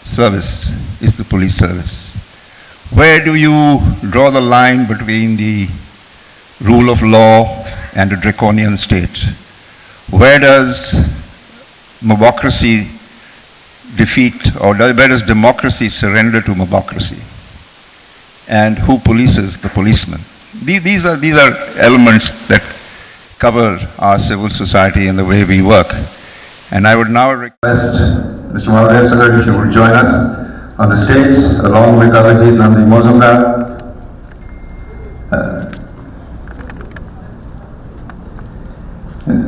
service is the police service. Where do you draw the line between the rule of law and a draconian state? Where does mobocracy defeat, or where does democracy surrender to mobocracy? And who polices the policeman? These are elements that cover our civil society and the way we work. And I would now request Mr. Malaviya sir, if you would join us on the stage along with Avijit Nandi Majumdar.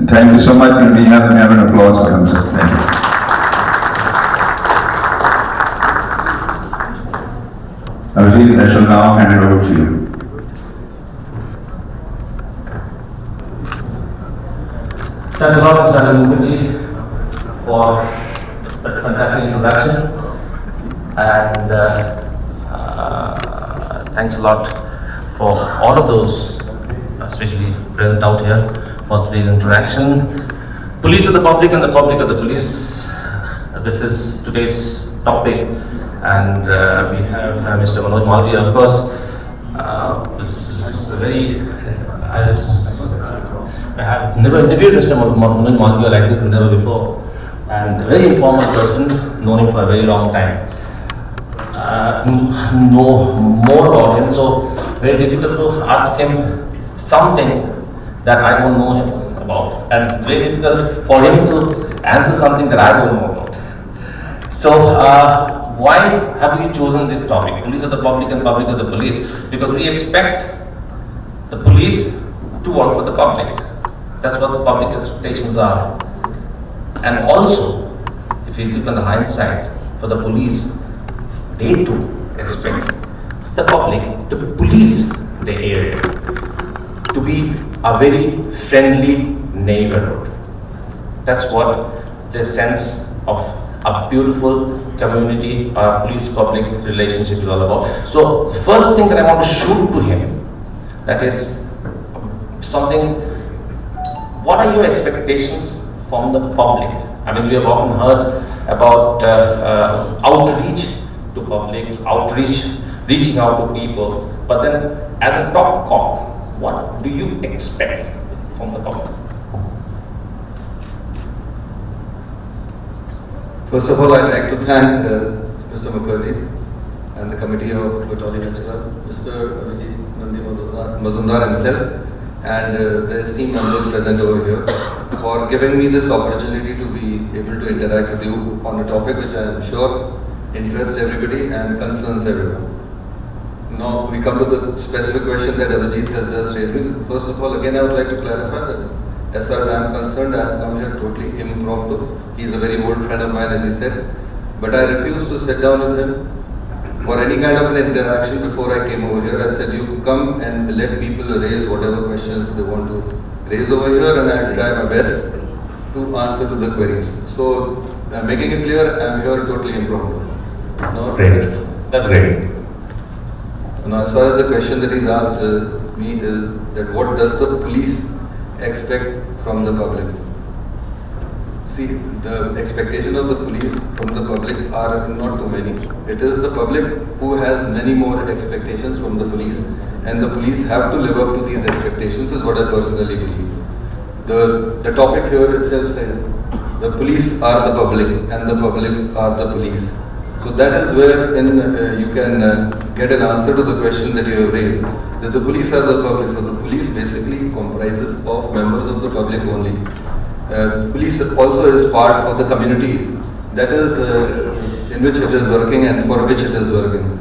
Thank you so much, and we have an applause for him, sir. Thank you. Avijit, I shall now hand it over to you. Thanks a lot, Mr. Anil Mukherjee, for that fantastic introduction, and thanks a lot for all of those, especially present out here, for today's interaction. Police are the public and the public are the police. This is today's topic, and we have Mr. Manoj Malaviya, of course. This is a very, I have never interviewed Mr. Manoj Malaviya like this, and never before, and a very informal person, known him for a very long time. Know more about him, so very difficult to ask him something that I don't know him about, and it's very difficult for him to answer something that I don't know about. So, why have we chosen this topic? Police are the public and public are the police, because we expect the police to work for the public. That's what the public's expectations are. And also, if you look on the hindsight, for the police, they too expect the public to police the area, to be a very friendly neighborhood. That's what the sense of a beautiful community or police-public relationship is all about. So the first thing that I want to shoot to him, that is something, what are your expectations from the public? I mean, we have often heard about outreach to public, reaching out to people, but then as a top cop, what do you expect from the public? First of all, I'd like to thank Mr. Mukherjee and the committee of the Tollygunge Club, Mr. Avijit Nandi Majumdar himself, and the esteemed members present over here for giving me this opportunity to be able to interact with you on a topic which I am sure interests everybody and concerns everyone. Now we come to the specific question that Avijit has just raised me. First of all, again I would like to clarify that as far as I am concerned, I have come here totally impromptu. He is a very old friend of mine, as he said, but I refused to sit down with him for any kind of an interaction before I came over here. I said, you come and let people raise whatever questions they want to raise over here, and I'll try my best to answer to the queries. So, making it clear, I'm here totally impromptu. No, great. That's great. Now, as far as the question that he's asked me is that what does the police expect from the public? See, the expectation of the police from the public are not too many. It is the public who has many more expectations from the police, and the police have to live up to these expectations is what I personally believe. The topic here itself says the police are the public and the public are the police. So that is where you can get an answer to the question that you have raised, that the police are the public. So the police basically comprises of members of the public only. Police also is part of the community, that is in which it is working and for which it is working.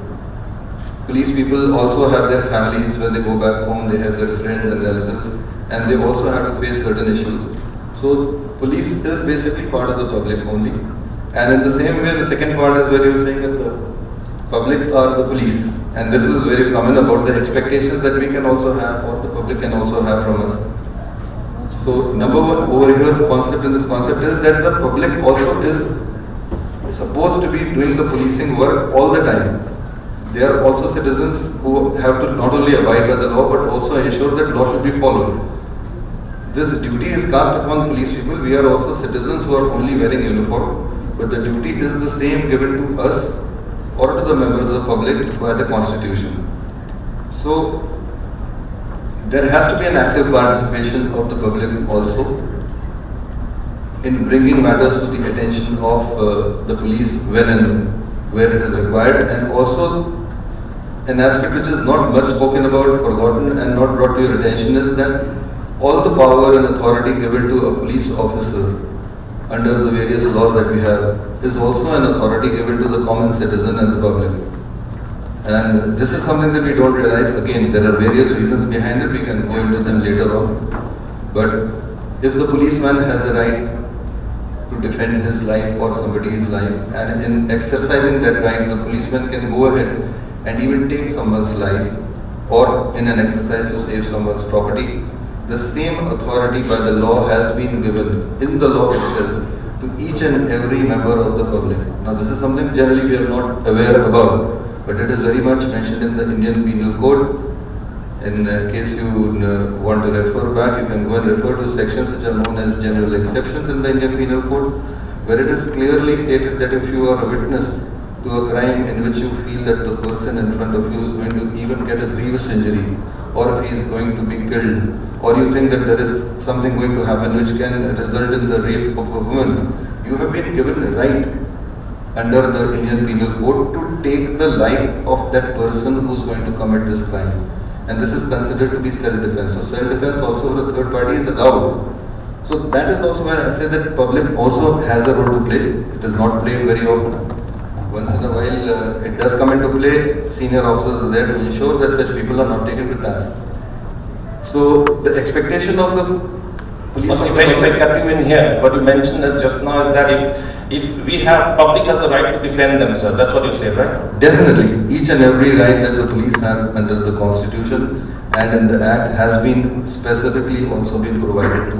Police people also have their families. When they go back home, they have their friends and relatives, and they also have to face certain issues. So police is basically part of the public only. And in the same way, the second part is where you are saying that the public are the police, and this is very common about the expectations that we can also have, or the public can also have from us. So number one over here concept in this concept is that the public also is supposed to be doing the policing work all the time. They are also citizens who have to not only abide by the law but also ensure that law should be followed. This duty is cast upon police people. We are also citizens who are only wearing uniform. but the duty is the same given to us or to the members of the public by the Constitution. So there has to be an active participation of the public also in bringing matters to the attention of the police when and where it is required, and also an aspect which is not much spoken about, forgotten and not brought to your attention is that all the power and authority given to a police officer under the various laws that we have is also an authority given to the common citizen and the public. And this is something that we don't realize. Again, there are various reasons behind it, we can go into them later on. But if the policeman has a right to defend his life or somebody's life, and in exercising that right, the policeman can go ahead and even take someone's life, or in an exercise to save someone's property, the same authority by the law has been given in the law itself to each and every member of the public. Now this is something generally we are not aware about, but it is very much mentioned in the Indian Penal Code. In case you want to refer back, you can go and refer to sections which are known as general exceptions in the Indian Penal Code, where it is clearly stated that if you are a witness to a crime in which you feel that the person in front of you is going to even get a grievous injury, or if he is going to be killed, or you think that there is something going to happen which can result in the rape of a woman, you have been given a right under the Indian Penal Code to take the life of that person who is going to commit this crime. And this is considered to be self-defense. So self-defense also for the third party is allowed. So that is also where I say that public also has a role to play. It is not played very often. Once in a while it does come into play. Senior officers are there to ensure that such people are not taken to task. So the expectation of the police... But if I cut you in here, what you mentioned just now is that if we have, public has the right to defend themselves, that's what you said, right? Definitely. Each and every right that the police has under the Constitution and in the Act has been specifically also been provided to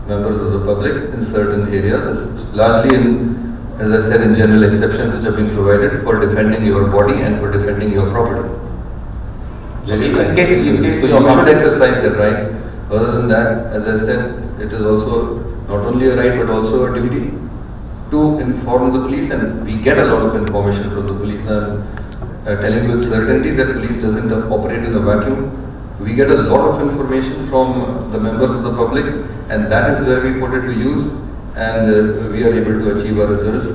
members of the public in certain areas, largely in, as I said, in general exceptions which have been provided for defending your body and for defending your property. So in case you should exercise that right. Other than that, as I said, it is also not only a right but also a duty to inform the police, and we get a lot of information from the police. I'm telling you with certainty that police doesn't operate in a vacuum. We get a lot of information from the members of the public, and that is where we put it to use, and we are able to achieve our results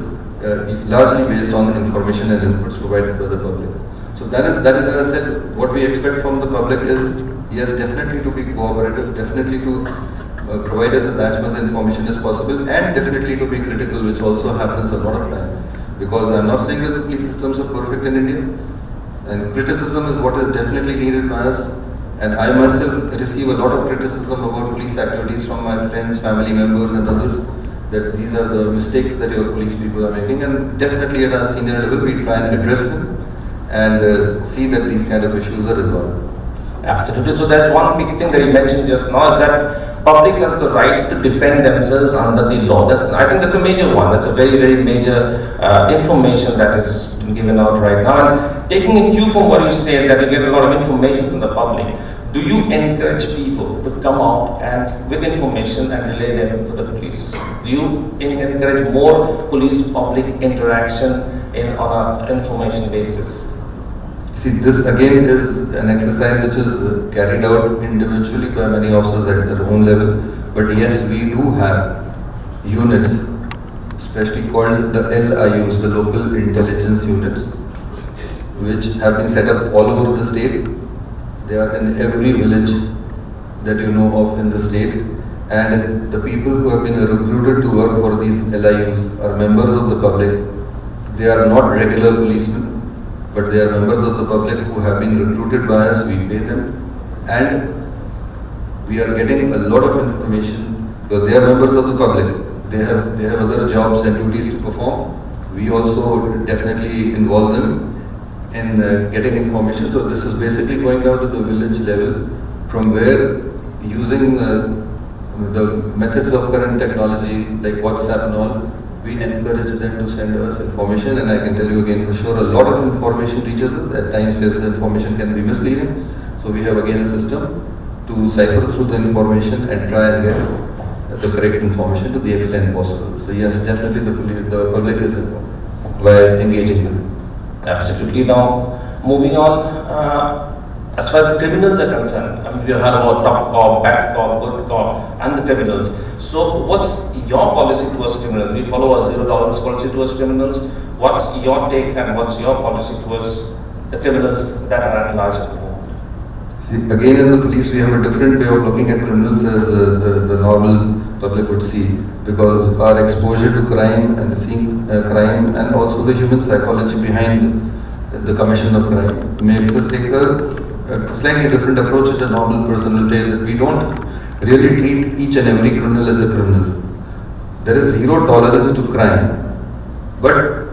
largely based on information and inputs provided by the public. So that is as I said, what we expect from the public is, yes, definitely to be cooperative, definitely to provide us with as much information as possible, and definitely to be critical, which also happens a lot of time. Because I'm not saying that the police systems are perfect in India, and criticism is what is definitely needed by us. And I myself receive a lot of criticism about police activities from my friends, family members and others, that these are the mistakes that your police people are making, and definitely at our senior level we try and address them and see that these kind of issues are resolved. Absolutely. So there's one big thing that you mentioned just now, that public has the right to defend themselves under the law. I think that's a major one. That's a very, very major information that is given out right now. And taking a cue from what you said, that you get a lot of information from the public, do you encourage people to come out and with information and relay them to the police? Do you encourage more police-public interaction on an information basis? See, this again is an exercise which is carried out individually by many officers at their own level. But yes, we do have units, especially called the LIUs, the Local Intelligence Units, which have been set up all over the state. They are in every village that you know of in the state. And the people who have been recruited to work for these LIUs are members of the public. They are not regular policemen, but they are members of the public who have been recruited by us. We pay them, and we are getting a lot of information because they are members of the public. They have other jobs and duties to perform. We also definitely involve them in getting information. So this is basically going down to the village level, from where using the methods of current technology like WhatsApp and all, we encourage them to send us information. And I can tell you again for sure, a lot of information reaches us. At times, yes, the information can be misleading. So we have again a system to cipher through the information and try and get the correct information to the extent possible. So yes, definitely the public is informed by engaging them. Absolutely. Now, moving on, as far as the criminals are concerned, I mean, we have heard about top cop, bad cop, good cop, and the criminals. So, what's your policy towards criminals? We follow a zero tolerance policy towards criminals. What's your take and what's your policy towards the criminals that are at large? See, again in the police we have a different way of looking at criminals as the normal public would see, because our exposure to crime and seeing crime and also the human psychology behind the commission of crime makes us take a slightly different approach that a normal person will take, that we don't really treat each and every criminal as a criminal. There is zero tolerance to crime, but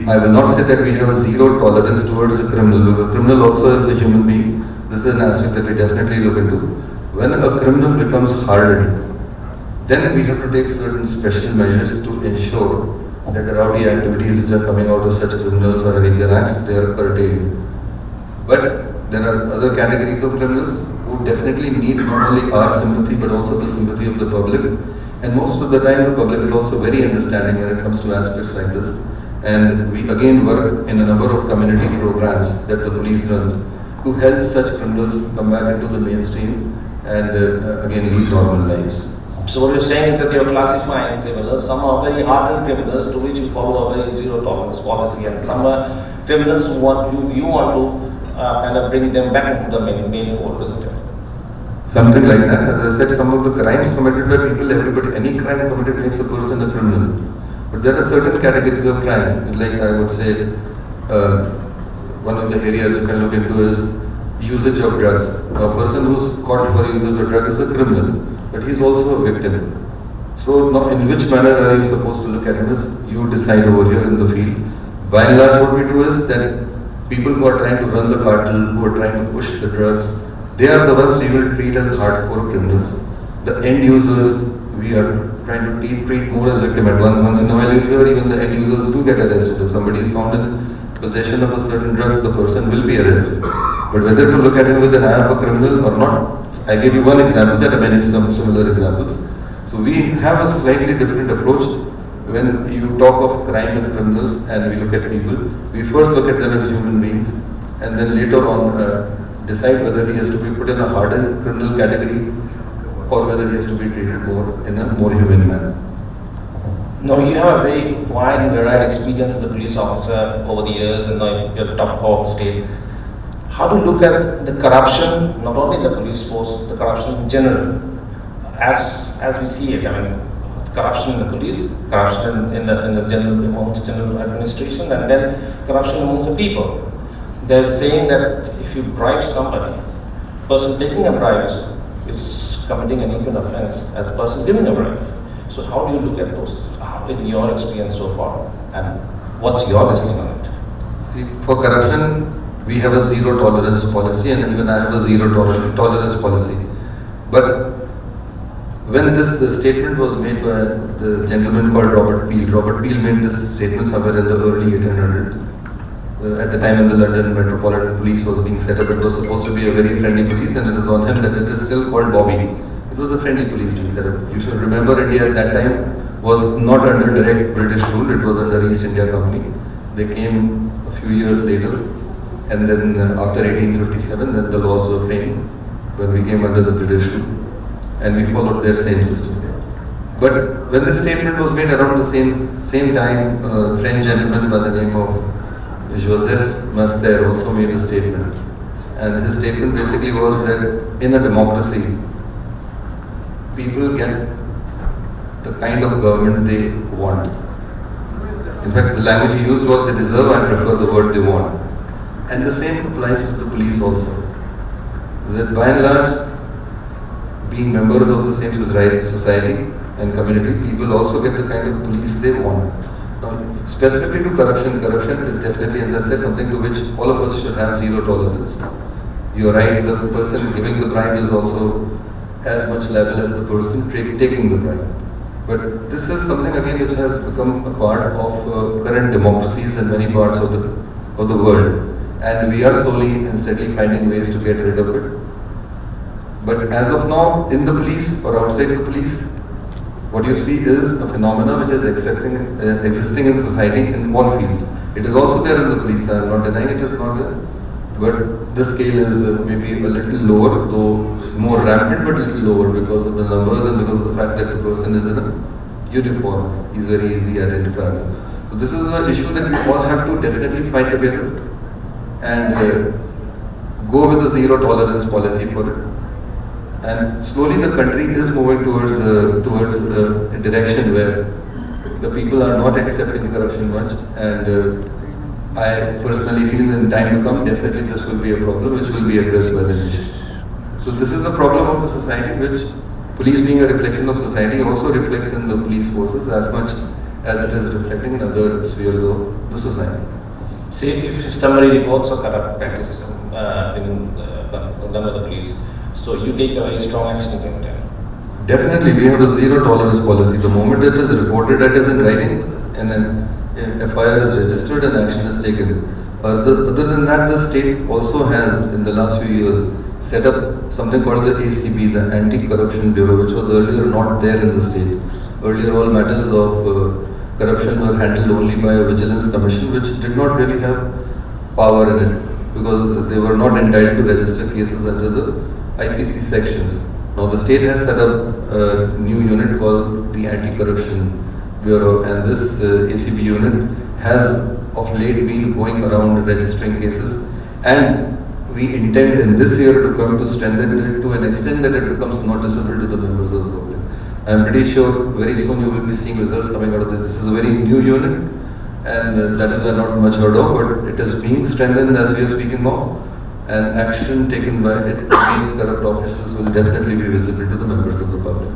I will not say that we have a zero tolerance towards a criminal. A criminal also is a human being. This is an aspect that we definitely look into. When a criminal becomes hardened, then we have to take certain special measures to ensure that the rowdy activities which are coming out of such criminals or any their acts, they are curtailed. But there are other categories of criminals who definitely need not only our sympathy but also the sympathy of the public. And most of the time the public is also very understanding when it comes to aspects like this. And we again work in a number of community programs that the police runs to help such criminals come back into the mainstream and again lead normal lives. So what you're saying is that you're classifying criminals. Some are very hardened criminals to which you follow a very zero tolerance policy, and some are criminals who you want to kind of bring them back into the main fold, isn't it? Something like that. As I said, some of the crimes committed by people, any crime committed makes a person a criminal. But there are certain categories of crime, like I would say, one of the areas you can look into is usage of drugs. A person who's caught for usage of drugs is a criminal, but he's also a victim. So now in which manner are you supposed to look at him is you decide over here in the field. By and large what we do is that people who are trying to run the cartel, who are trying to push the drugs, they are the ones we will treat as hardcore criminals. The end users, we are trying to treat more as victim. At once in a while you hear even the end users do get arrested. If somebody is found in possession of a certain drug, the person will be arrested. But whether to look at him with an eye of a criminal or not, I gave you one example, there are many similar examples. So we have a slightly different approach when you talk of crime and criminals and we look at people. We first look at them as human beings and then later on decide whether he has to be put in a hardened criminal category or whether he has to be treated more in a more human manner. Now you have a very wide and varied experience as a police officer over the years, and now you're a top court state. How to look at the corruption, not only in the police force, the corruption in general, as we see it. I mean, corruption in the police, corruption in the general amongst general administration, and then corruption amongst the people. There's a saying that if you bribe somebody, the person taking a bribe is committing an equal offense as the person giving a bribe. So how do you look at those in your experience so far, and what's your listening on it? See, for corruption, we have a zero tolerance policy, and even I have a zero tolerance policy. But when the statement was made by the gentleman called Robert Peel made this statement somewhere in the early 1800s. At the time when the London Metropolitan Police was being set up, it was supposed to be a very friendly police, and it is on him that it is still called Bobby. It was a friendly police being set up. You should remember India at that time was not under direct British rule, it was under East India Company. They came a few years later, and then after 1857, then the laws were framed when we came under the British rule, and we followed their same system. But when this statement was made around the same time, a French gentleman by the name of Joseph Master also made a statement, and his statement basically was that in a democracy, people get the kind of government they want. In fact, the language he used was they deserve, I prefer the word they want. And the same applies to the police also. That by and large, being members of the same society and community, people also get the kind of police they want. Now, specifically to corruption is definitely, as I said, something to which all of us should have zero tolerance. You're right, the person giving the bribe is also as much liable as the person taking the bribe. But this is something again which has become a part of current democracies in many parts of the world, and we are slowly and steadily finding ways to get rid of it. But as of now, in the police or outside the police, What you see is a phenomena which is existing in society in all fields. It is also there in the police. I am not denying it is not there. But the scale is maybe a little lower, though more rampant, but a little lower because of the numbers and because of the fact that the person is in a uniform. He is very easy identifiable. So this is the issue that we all have to definitely fight together and go with the zero tolerance policy for it. And slowly the country is moving towards a direction where the people are not accepting corruption much, and I personally feel in time to come definitely this will be a problem which will be addressed by the nation. So this is the problem of the society, which police being a reflection of society also reflects in the police forces as much as it is reflecting in other spheres of the society. See, if somebody reports a corrupt practice in the police, so you take a very strong action against them. Definitely, we have a zero tolerance policy. The moment it is reported, it is in writing, and an FIR is registered and action is taken. Other than that, the state also has, in the last few years, set up something called the ACB, the Anti-Corruption Bureau, which was earlier not there in the state. Earlier, all matters of corruption were handled only by a vigilance commission, which did not really have power in it, because they were not entitled to register cases under the IPC sections. Now the state has set up a new unit called the Anti-Corruption Bureau, and this ACB unit has of late been going around registering cases, and we intend in this year to come to strengthen it to an extent that it becomes noticeable to the members of the public. I am pretty sure very soon you will be seeing results coming out of this. This is a very new unit, and that is not much heard of, but it is being strengthened as we are speaking now. And action taken by it against corrupt officials will definitely be visible to the members of the public.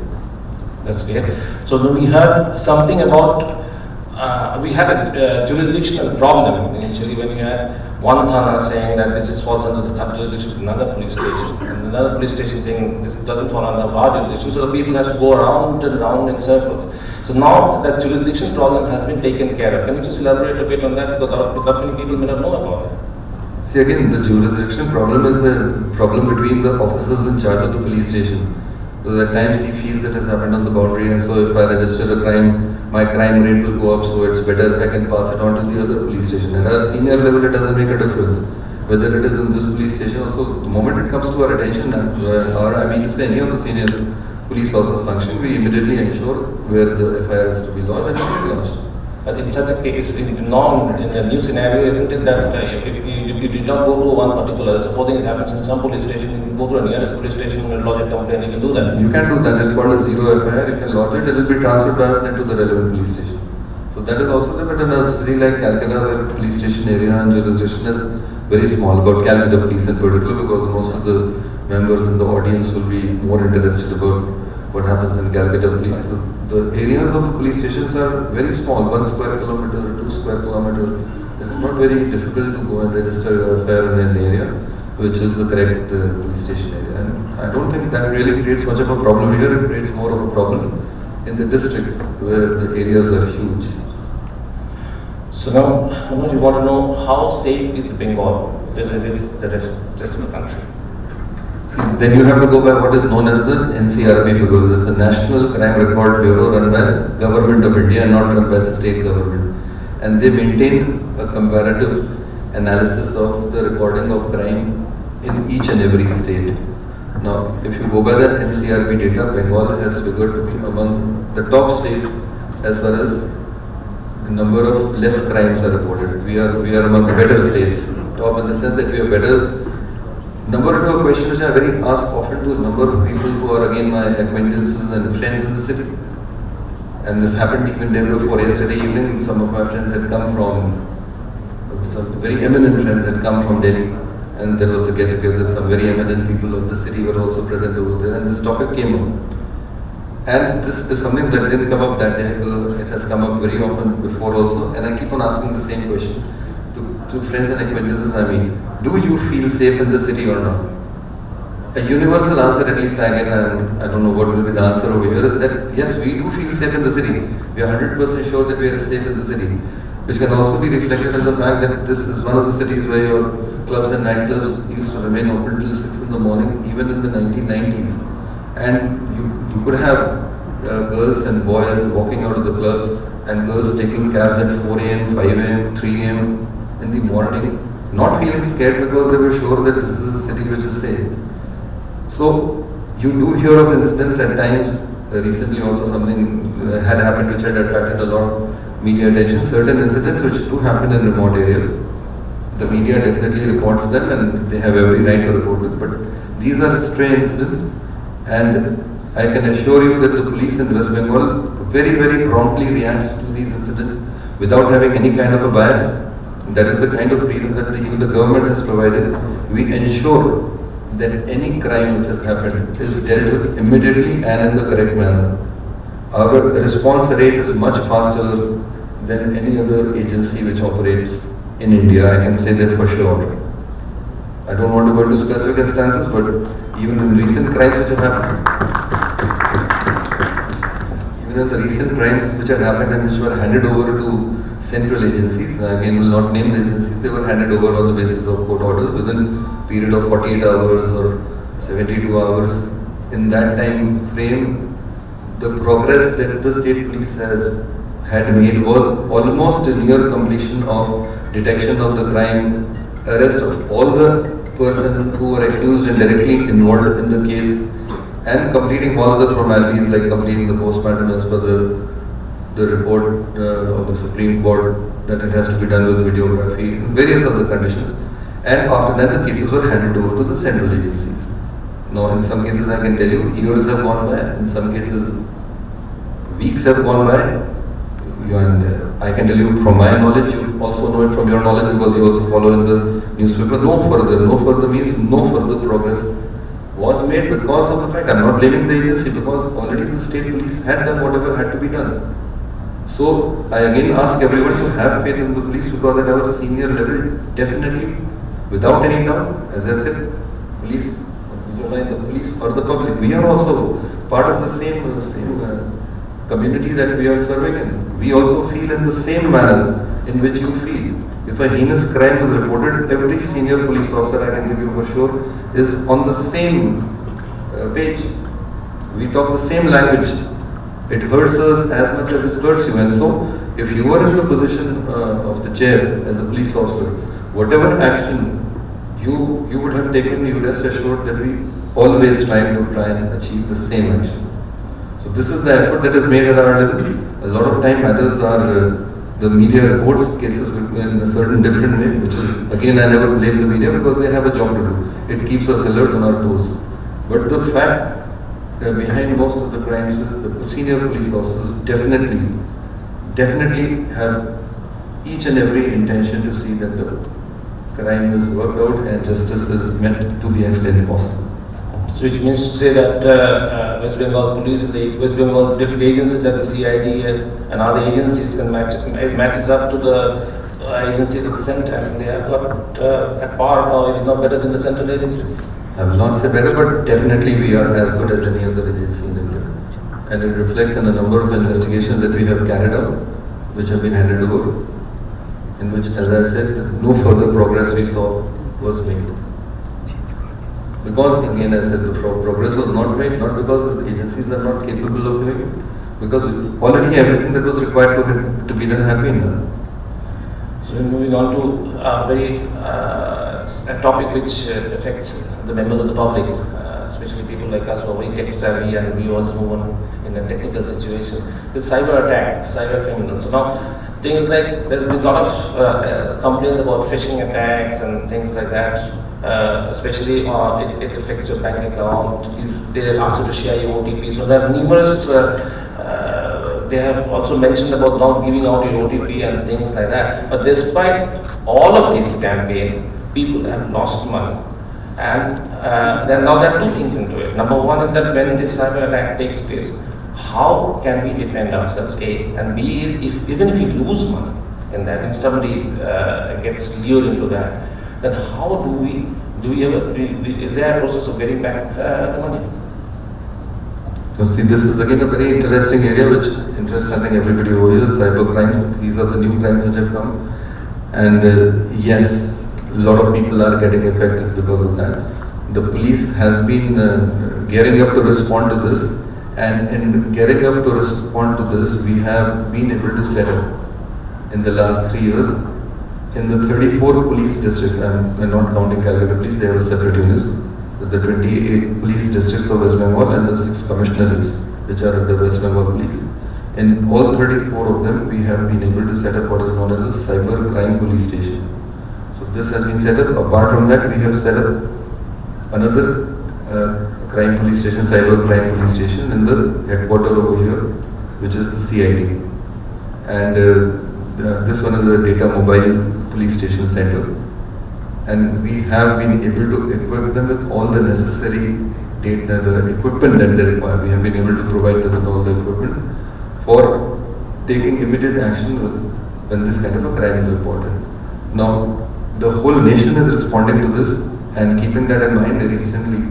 That's great. So then we heard something about, we had a jurisdictional problem initially when we had one Thana saying that this falls under the jurisdiction of another police station, and another police station saying this doesn't fall under our jurisdiction, so the people has to go around and around in circles. So now that jurisdiction problem has been taken care of. Can you just elaborate a bit on that, because not many people may not know about it? See, again, the jurisdiction problem is the problem between the officers in charge of the police station. So at times he feels it has happened on the boundary, and so if I register a crime, my crime rate will go up, so it's better if I can pass it on to the other police station. At our senior level, it doesn't make a difference whether it is in this police station or so. The moment it comes to our attention, or I mean to say any of the senior police officers function, we immediately ensure where the FIR is to be lodged, and it is lodged. But in such a case, in the new scenario, isn't it that if you did not go to one particular, supposing it happens in some police station, you can go to a nearest police station and lodge a complaint, you can do that? You can do that. It's called a zero FIR. You can lodge it, it will be transferred by us then to the relevant police station. So that is also there, but in a city like Calcutta, where police station area and jurisdiction is very small, about Calcutta police in particular, because most of the members in the audience will be more interested about what happens in Calcutta police. So the areas of the police stations are very small, 1 square kilometer, 2 square kilometer. It's not very difficult to go and register a FIR in an area which is the correct police station area. And I don't think that really creates much of a problem here. It creates more of a problem in the districts where the areas are huge. So now, Manoj, you want to know how safe is Bengal vis-a-vis the rest of the country? See, then you have to go by what is known as the NCRB figures. It's the National Crime Record Bureau, run by the Government of India and not run by the state government. And they maintain a comparative analysis of the recording of crime in each and every state. Now, if you go by the NCRB data, Bengal has figured to be among the top states as far as the number of less crimes are reported. We are among the better states. Top in the sense that we are better. Number two, a question which I very ask often to a number of people who are again my acquaintances and friends in the city. And this happened even day before yesterday evening. Some of my friends had come from, some very eminent friends had come from Delhi. And there was a get together, some very eminent people of the city were also present over there, and this topic came up. And this is something that didn't come up that day, it has come up very often before also, and I keep on asking the same question to friends and acquaintances. I mean, do you feel safe in the city or not? A universal answer, at least I get, and I don't know what will be the answer over here, is that yes, we do feel safe in the city. We are 100% sure that we are safe in the city, which can also be reflected in the fact that this is one of the cities where your clubs and nightclubs used to remain open till 6 in the morning, even in the 1990s. And you could have girls and boys walking out of the clubs and girls taking cabs at 4 a.m., 5 a.m., 3 a.m. in the morning, not feeling scared because they were sure that this is a city which is safe. So you do hear of incidents at times. Recently also something had happened which had attracted a lot of media attention. Certain incidents which do happen in remote areas. The media definitely reports them and they have every right to report it. But these are stray incidents, and I can assure you that the police in West Bengal very, very promptly reacts to these incidents without having any kind of a bias. That is the kind of freedom that even the government has provided. We ensure that any crime which has happened is dealt with immediately and in the correct manner. Our response rate is much faster than any other agency which operates in India. I can say that for sure. I don't want to go into specific instances, but even in recent crimes which have happened, even in the recent crimes which had happened and which were handed over to central agencies, again will not name the agencies, they were handed over on the basis of court orders within a period of 48 hours or 72 hours. In that time frame, the progress that the state police had made was almost near completion of detection of the crime, arrest of all the persons who were accused and directly involved in the case, and completing all of the formalities like completing the postmortem as per the report of the Supreme Court that it has to be done with videography and various other conditions. And after that the cases were handed over to the central agencies. Now in some cases I can tell you years have gone by, in some cases weeks have gone by. And I can tell you from my knowledge, you also know it from your knowledge because you also follow in the newspaper. No further means no further progress was made because of the fact, I'm not blaming the agency, because already the state police had done whatever had to be done. So I again ask everyone to have faith in the police, because at our senior level, definitely, without any doubt, as I said, police, the police or the public, we are also part of the same community that we are serving in. We also feel in the same manner in which you feel. If a heinous crime is reported, every senior police officer, I can give you for sure, is on the same page. We talk the same language. It hurts us as much as it hurts you. And so, if you were in the position of the chair as a police officer, whatever action you would have taken, you rest assured that we always try and achieve the same action. So this is the effort that is made at our level. A lot of time matters are the media reports cases in a certain different way, which is, again, I never blame the media because they have a job to do. It keeps us alert on our toes. But the fact behind most of the crimes is the senior police officers definitely have each and every intention to see that the crime is worked out and justice is met to the extent possible. So which means to say that West Bengal police and the West Bengal different agencies like the CID and other agencies can matches up to the agencies at the center, and they have got at par or if not better than the central agencies. I will not say better, but definitely we are as good as any other agency in India. And it reflects in a number of investigations that we have carried out, which have been handed over, in which, as I said, no further progress we saw was made. Because, again, I said the progress was not made, not because the agencies are not capable of doing it, because already everything that was required to be done had been done. So moving on to a topic which affects the members of the public, especially people like us who are very tech savvy and we always move on in a technical situation. This cyber attack, cyber criminals. So now, things like there's been a lot of complaints about phishing attacks and things like that. Especially it affects your bank account. They ask you to share your OTP. So there are numerous. They have also mentioned about not giving out your OTP and things like that. But despite all of these campaigns, people have lost money. And then now there are two things into it. Number one is that when this cyber attack takes place, how can we defend ourselves? A, and B is even if we lose money in that, if somebody gets lured into that, then how is there a process of getting back the money? You see, this is again a very interesting area which interests, I think, everybody over here. Cyber crimes, these are the new crimes which have come. And yes, a lot of people are getting affected because of that. The police has been gearing up to respond to this. And in getting up to respond to this, we have been able to set up in the last 3 years in the 34 police districts. I'm not counting Calcutta Police, they have separate units. The 28 police districts of West Bengal and the 6 commissionerates which are under West Bengal Police. In all 34 of them, we have been able to set up what is known as a cyber crime police station. So this has been set up. Apart from that, we have set up another crime police station, cyber crime police station in the headquarters over here, which is the CID. And this one is the data mobile police station center. And we have been able to equip them with all the necessary data, the equipment that they require. We have been able to provide them with all the equipment for taking immediate action when this kind of a crime is reported. Now, the whole nation is responding to this, and keeping that in mind, recently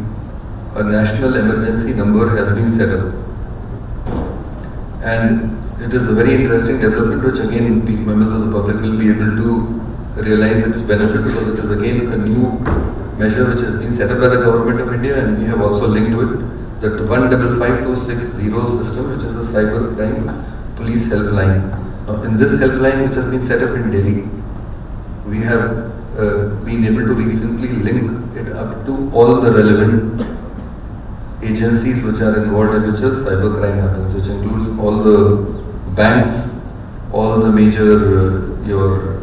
a national emergency number has been set up. And it is a very interesting development which again members of the public will be able to realize its benefit, because it is again a new measure which has been set up by the government of India, and we have also linked to it the 155260 system, which is a cyber crime police helpline. Now, in this helpline, which has been set up in Delhi, we have been able to recently link it up to all the relevant agencies which are involved in which a cyber crime happens, which includes all the banks, all the major your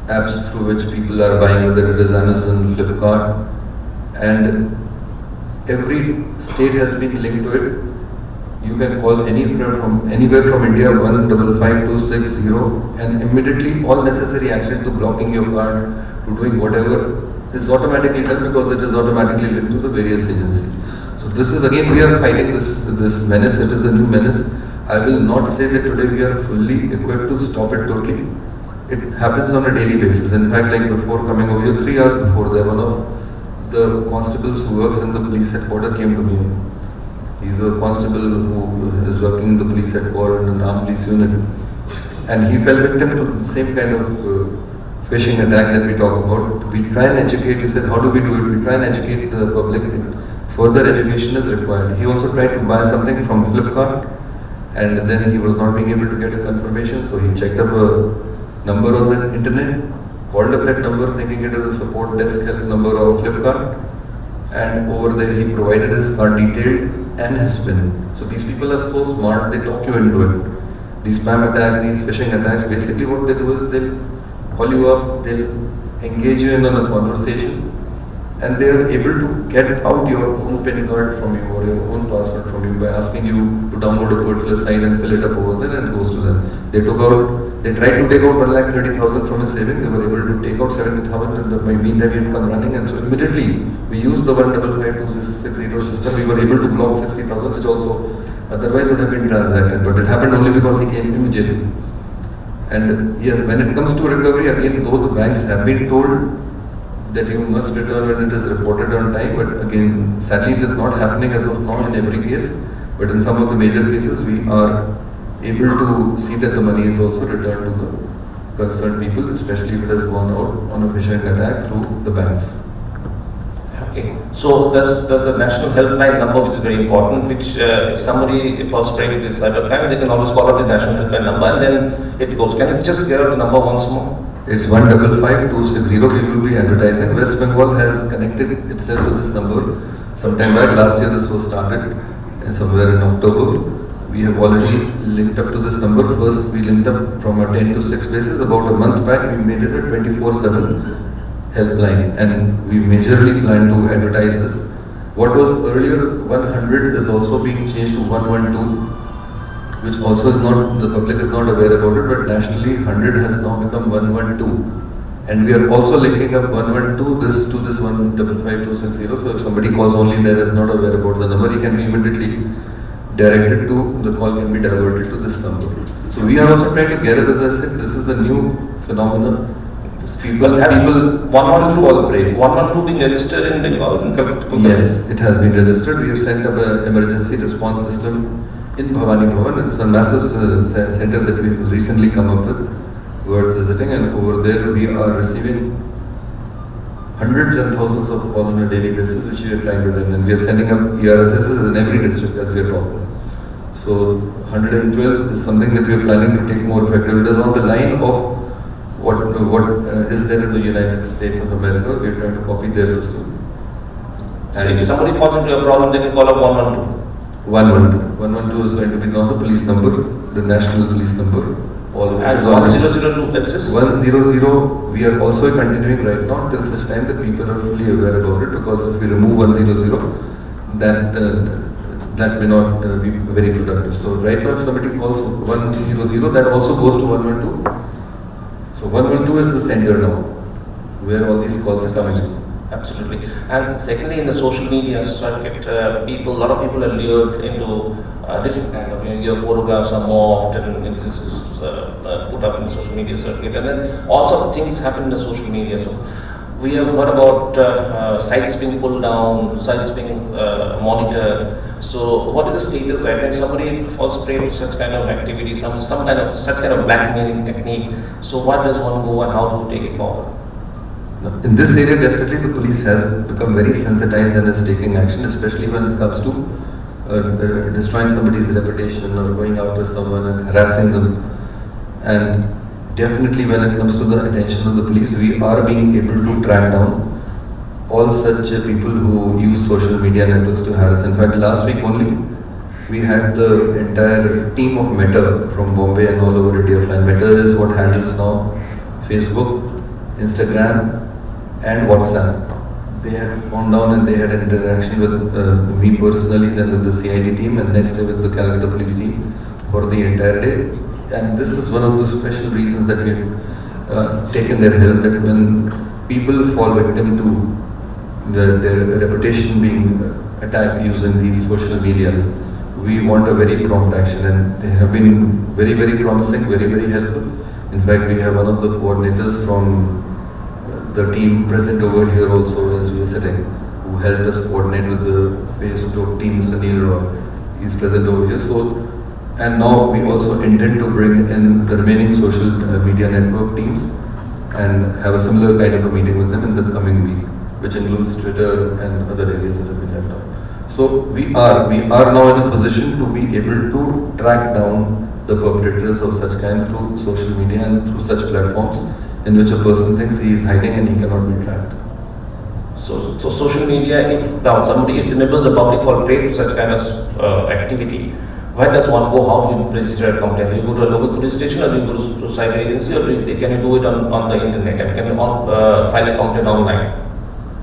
apps through which people are buying, whether it is Amazon, Flipkart, and every state has been linked to it. You can call anywhere from India 155260, and immediately all necessary action to blocking your card, to doing whatever, is automatically done because it is automatically linked to the various agencies. So this is again, we are fighting this menace. It is a new menace. I will not say that today we are fully equipped to stop it totally. It happens on a daily basis. In fact, like before coming over here, 3 hours before, there one of the constables who works in the police headquarters came to me. He's a constable who is working in the police headquarters in an armed police unit, and he fell victim to the same kind of phishing attack that we talk about. We try and educate. You said, how do we do it? We try and educate the public. Further education is required. He also tried to buy something from Flipkart, and then he was not being able to get a confirmation, so he checked up a number on the internet, called up that number thinking it is a support desk help number of Flipkart, and over there he provided his card detail and his PIN. So these people are so smart, they talk you into it. These spam attacks, these phishing attacks, basically what they do is they'll call you up, they'll engage you in a conversation, and they are able to get out your own PIN card from you or your own password from you by asking you to download a particular site and fill it up over there, and it goes to them. They tried to take out 1,30,000 from his saving. They were able to take out 70,000, and by meantime he had come running, and so immediately we used the 155260 system. We were able to block 60,000, which also otherwise would have been transacted, but it happened only because he came immediately. And yeah, when it comes to recovery, again, though the banks have been told that you must return when it is reported on time, but again, sadly it is not happening as of now in every case, but in some of the major cases we are able to see that the money is also returned to the concerned people, especially if it has gone out on a phishing attack through the banks. Okay, so there's the national helpline number, which is very important, which if somebody falls prey to this cyber crime, they can always call up the national helpline number, and then it goes. Can you just get out the number once more? It's 155260. We will be advertising. West Bengal has connected itself to this number sometime back. Last year this was started somewhere in October. We have already linked up to this number. First we linked up from a 10 to 6 basis. About a month back we made it a 24/7 helpline, and we majorly plan to advertise this. What was earlier 100 is also being changed to 112, which also is not, the public is not aware about it, but nationally 100 has now become 112. And we are also linking up 112 to this 155260. So if somebody calls only there is not aware about the number, he can be immediately directed to, the call can be diverted to this number. So we are also trying to get up, as I said, this is a new phenomenon. People fall prey. 112 being registered in Bengal? Yes, it has been registered. We have set up an emergency response system in Bhavani Bhavan. It's a massive center that we have recently come up with, worth visiting, and over there we are receiving hundreds and thousands of calls on a daily basis, which we are trying to run, and we are sending up ERSSs in every district as we are talking. So 112 is something that we are planning to take more effective. It is on the line of what is there in the United States of America. We are trying to copy their system. So if somebody falls into a problem, they can call up 112. 112. 112 is going to be not the police number, the national police number. All of it is And already. 1002 exists? 100, we are also continuing right now till such time that people are fully aware about it, because if we remove 100, that may not be very productive. So right now if somebody calls 100, that also goes to 112. So 112 is the center now, where all these calls are coming. Absolutely. And secondly, in the social media circuit, a lot of people are lured into different kind of, your photographs are more often put up in the social media circuit, and then all sorts of things happen in the social media. So we have heard about sites being pulled down, sites being monitored. So what is the status right when somebody falls prey to such kind of activity, some kind of such kind of blackmailing technique? So what does one go and how to take it forward? In this area, definitely the police has become very sensitized and is taking action, especially when it comes to destroying somebody's reputation or going after someone and harassing them. And definitely when it comes to the attention of the police, we are being able to track down all such people who use social media networks to harass. In fact, last week only, we had the entire team of Meta from Bombay and all over India. And Meta is what handles now Facebook, Instagram, and WhatsApp. They had gone down and they had an interaction with me personally, then with the CID team, and next day with the Calcutta police team for the entire day. And this is one of the special reasons that we have taken their help, that when people fall victim to their reputation being attacked using these social medias, we want a very prompt action, and they have been very, very promising, very, very helpful. In fact, we have one of the coordinators from the team present over here also as we are sitting, who helped us coordinate with the Facebook team, Mr. Neil Roy. He's present over here. So, and now we also intend to bring in the remaining social media network teams and have a similar kind of a meeting with them in the coming week, which includes Twitter and other areas that have been left out. So we are now in a position to be able to track down the perpetrators of such kind through social media and through such platforms in which a person thinks he is hiding and he cannot be tracked. So social media, if the members of the public fall prey to such kind of activity, where does one go? How do you register a complaint? Do you go to a local police station, or do you go to a cyber agency, or can you do it on the internet? And can you file a complaint online?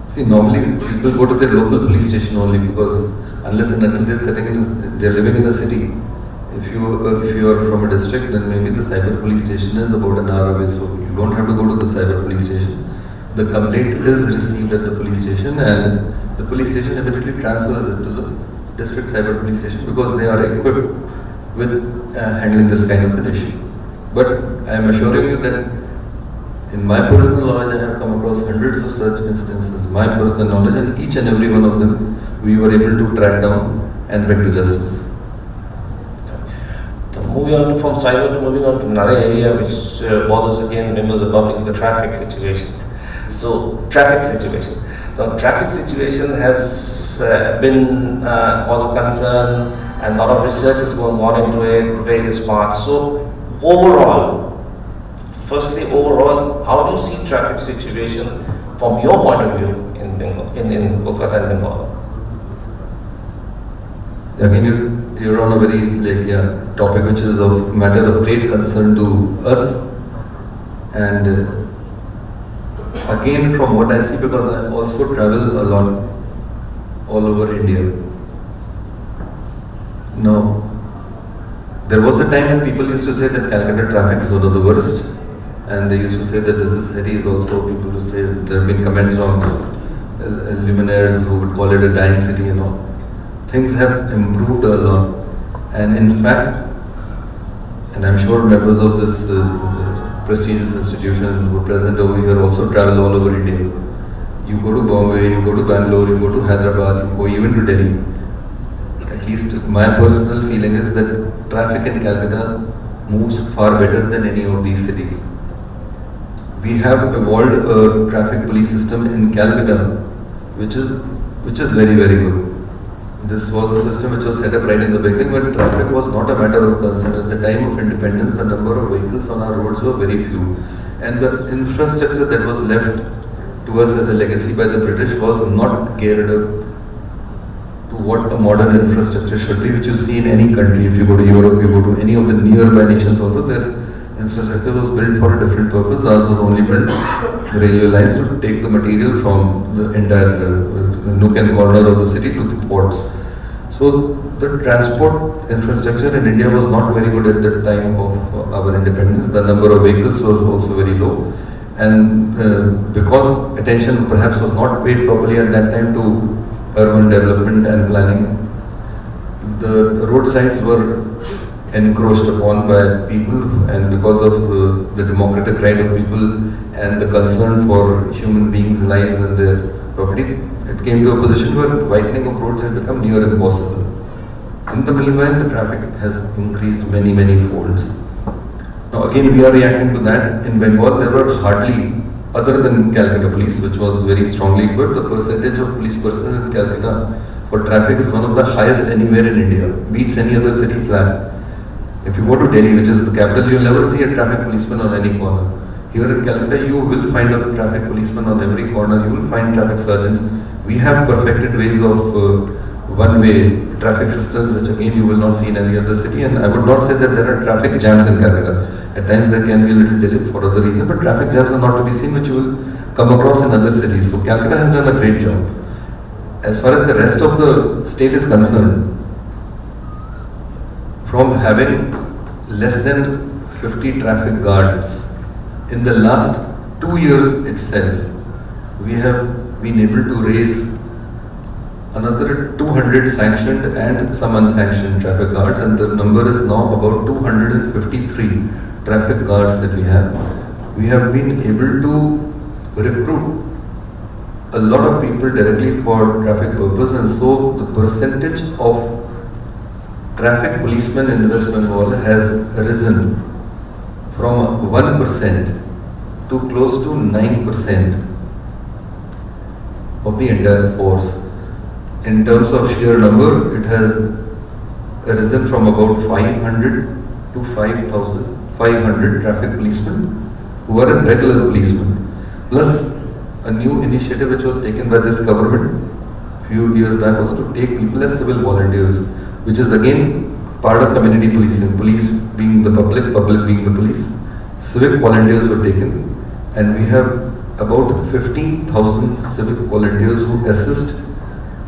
See, normally people go to their local police station only, because unless and until they're living in a city. If you are from a district, then maybe the cyber police station is about an hour away, so you don't have to go to the cyber police station. The complaint is received at the police station, and the police station immediately transfers it to the district cyber police station, because they are equipped with handling this kind of an issue. But I am assuring you that in my personal knowledge, I have come across hundreds of such instances, my personal knowledge, and each and every one of them we were able to track down and bring to justice. Moving on from cyber to moving on to another area which bothers again members of the public, is the traffic situation. So, traffic situation. The traffic situation has been cause of concern, and a lot of research has gone into it, various parts. So, firstly, how do you see traffic situation from your point of view in Bengal, in Kolkata and Bengal? Again, you're on a very topic which is of matter of great concern to us, and again from what I see, because I also travel a lot all over India. Now, there was a time when people used to say that Calcutta traffic is one of the worst, and they used to say that this city is also, people who say, there have been comments from luminaires who would call it a dying city, you know. Things have improved a lot, and in fact, and I'm sure members of this prestigious institution who are present over here also travel all over India. You go to Bombay, you go to Bangalore, you go to Hyderabad, you go even to Delhi. At least my personal feeling is that traffic in Calcutta moves far better than any of these cities. we have evolved a traffic police system in Calcutta, which is very, very good. This was a system which was set up right in the beginning when traffic was not a matter of concern. At the time of independence, the number of vehicles on our roads were very few. And the infrastructure that was left to us as a legacy by the British was not geared up to what a modern infrastructure should be, which you see in any country. If you go to Europe, you go to any of the nearby nations also, their infrastructure was built for a different purpose. Ours was only built, the railway lines, to take the material from the entire nook and corner of the city to the ports. So the transport infrastructure in India was not very good at the time of our independence. The number of vehicles was also very low. And because attention perhaps was not paid properly at that time to urban development and planning, the roadsides were encroached upon by people, and because of the democratic right of people and the concern for human beings' lives and their property, it came to a position where widening of roads had become near impossible. In the meanwhile, the traffic has increased many, many folds. Now again, we are reacting to that. In Bengal, there were hardly, other than Calcutta Police, which was very strongly equipped, the percentage of police personnel in Calcutta for traffic is one of the highest anywhere in India, beats any other city flat. If you go to Delhi, which is the capital, you'll never see a traffic policeman on any corner. Here in Calcutta, you will find a traffic policeman on every corner, you will find traffic sergeants. We have perfected ways of one-way traffic systems, which again you will not see in any other city. And I would not say that there are traffic jams in Calcutta. At times there can be a little delay for other reasons, but traffic jams are not to be seen, which you will come across in other cities. So Calcutta has done a great job. As far as the rest of the state is concerned, from having less than 50 traffic guards, in the last 2 years itself, we have been able to raise another 200 sanctioned and some unsanctioned traffic guards, and the number is now about 253 traffic guards that we have. We have been able to recruit a lot of people directly for traffic purpose, and so the percentage of traffic policemen in West Bengal has risen from 1% to close to 9% of the entire force. In terms of sheer number, it has risen from about 500 to 5,500 traffic policemen who are regular policemen. Plus, a new initiative which was taken by this government a few years back was to take people as civil volunteers, which is again part of community policing. Police being the public, public being the police. Civic volunteers were taken, and we have about 15,000 civic volunteers who assist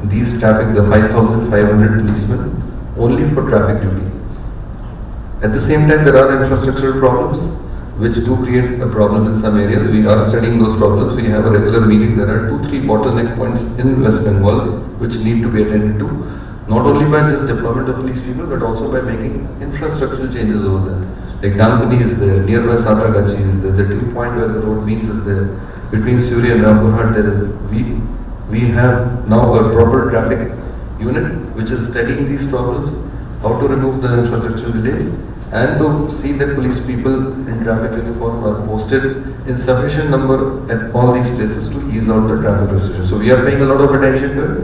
these traffic, the 5,500 policemen, only for traffic duty. At the same time, there are infrastructural problems which do create a problem in some areas. We are studying those problems. We have a regular meeting. There are 2-3 bottleneck points in West Bengal which need to be attended to, not only by just deployment of police people, but also by making infrastructural changes over there. Like Dankani is there, nearby Satragachi is there, the T point where the road meets is there. Between Surya and Rampurhat there is, we have now a proper traffic unit which is studying these problems, how to remove the infrastructural delays, and to see that police people in traffic uniform are posted in sufficient number at all these places to ease out the traffic restrictions. So we are paying a lot of attention to it.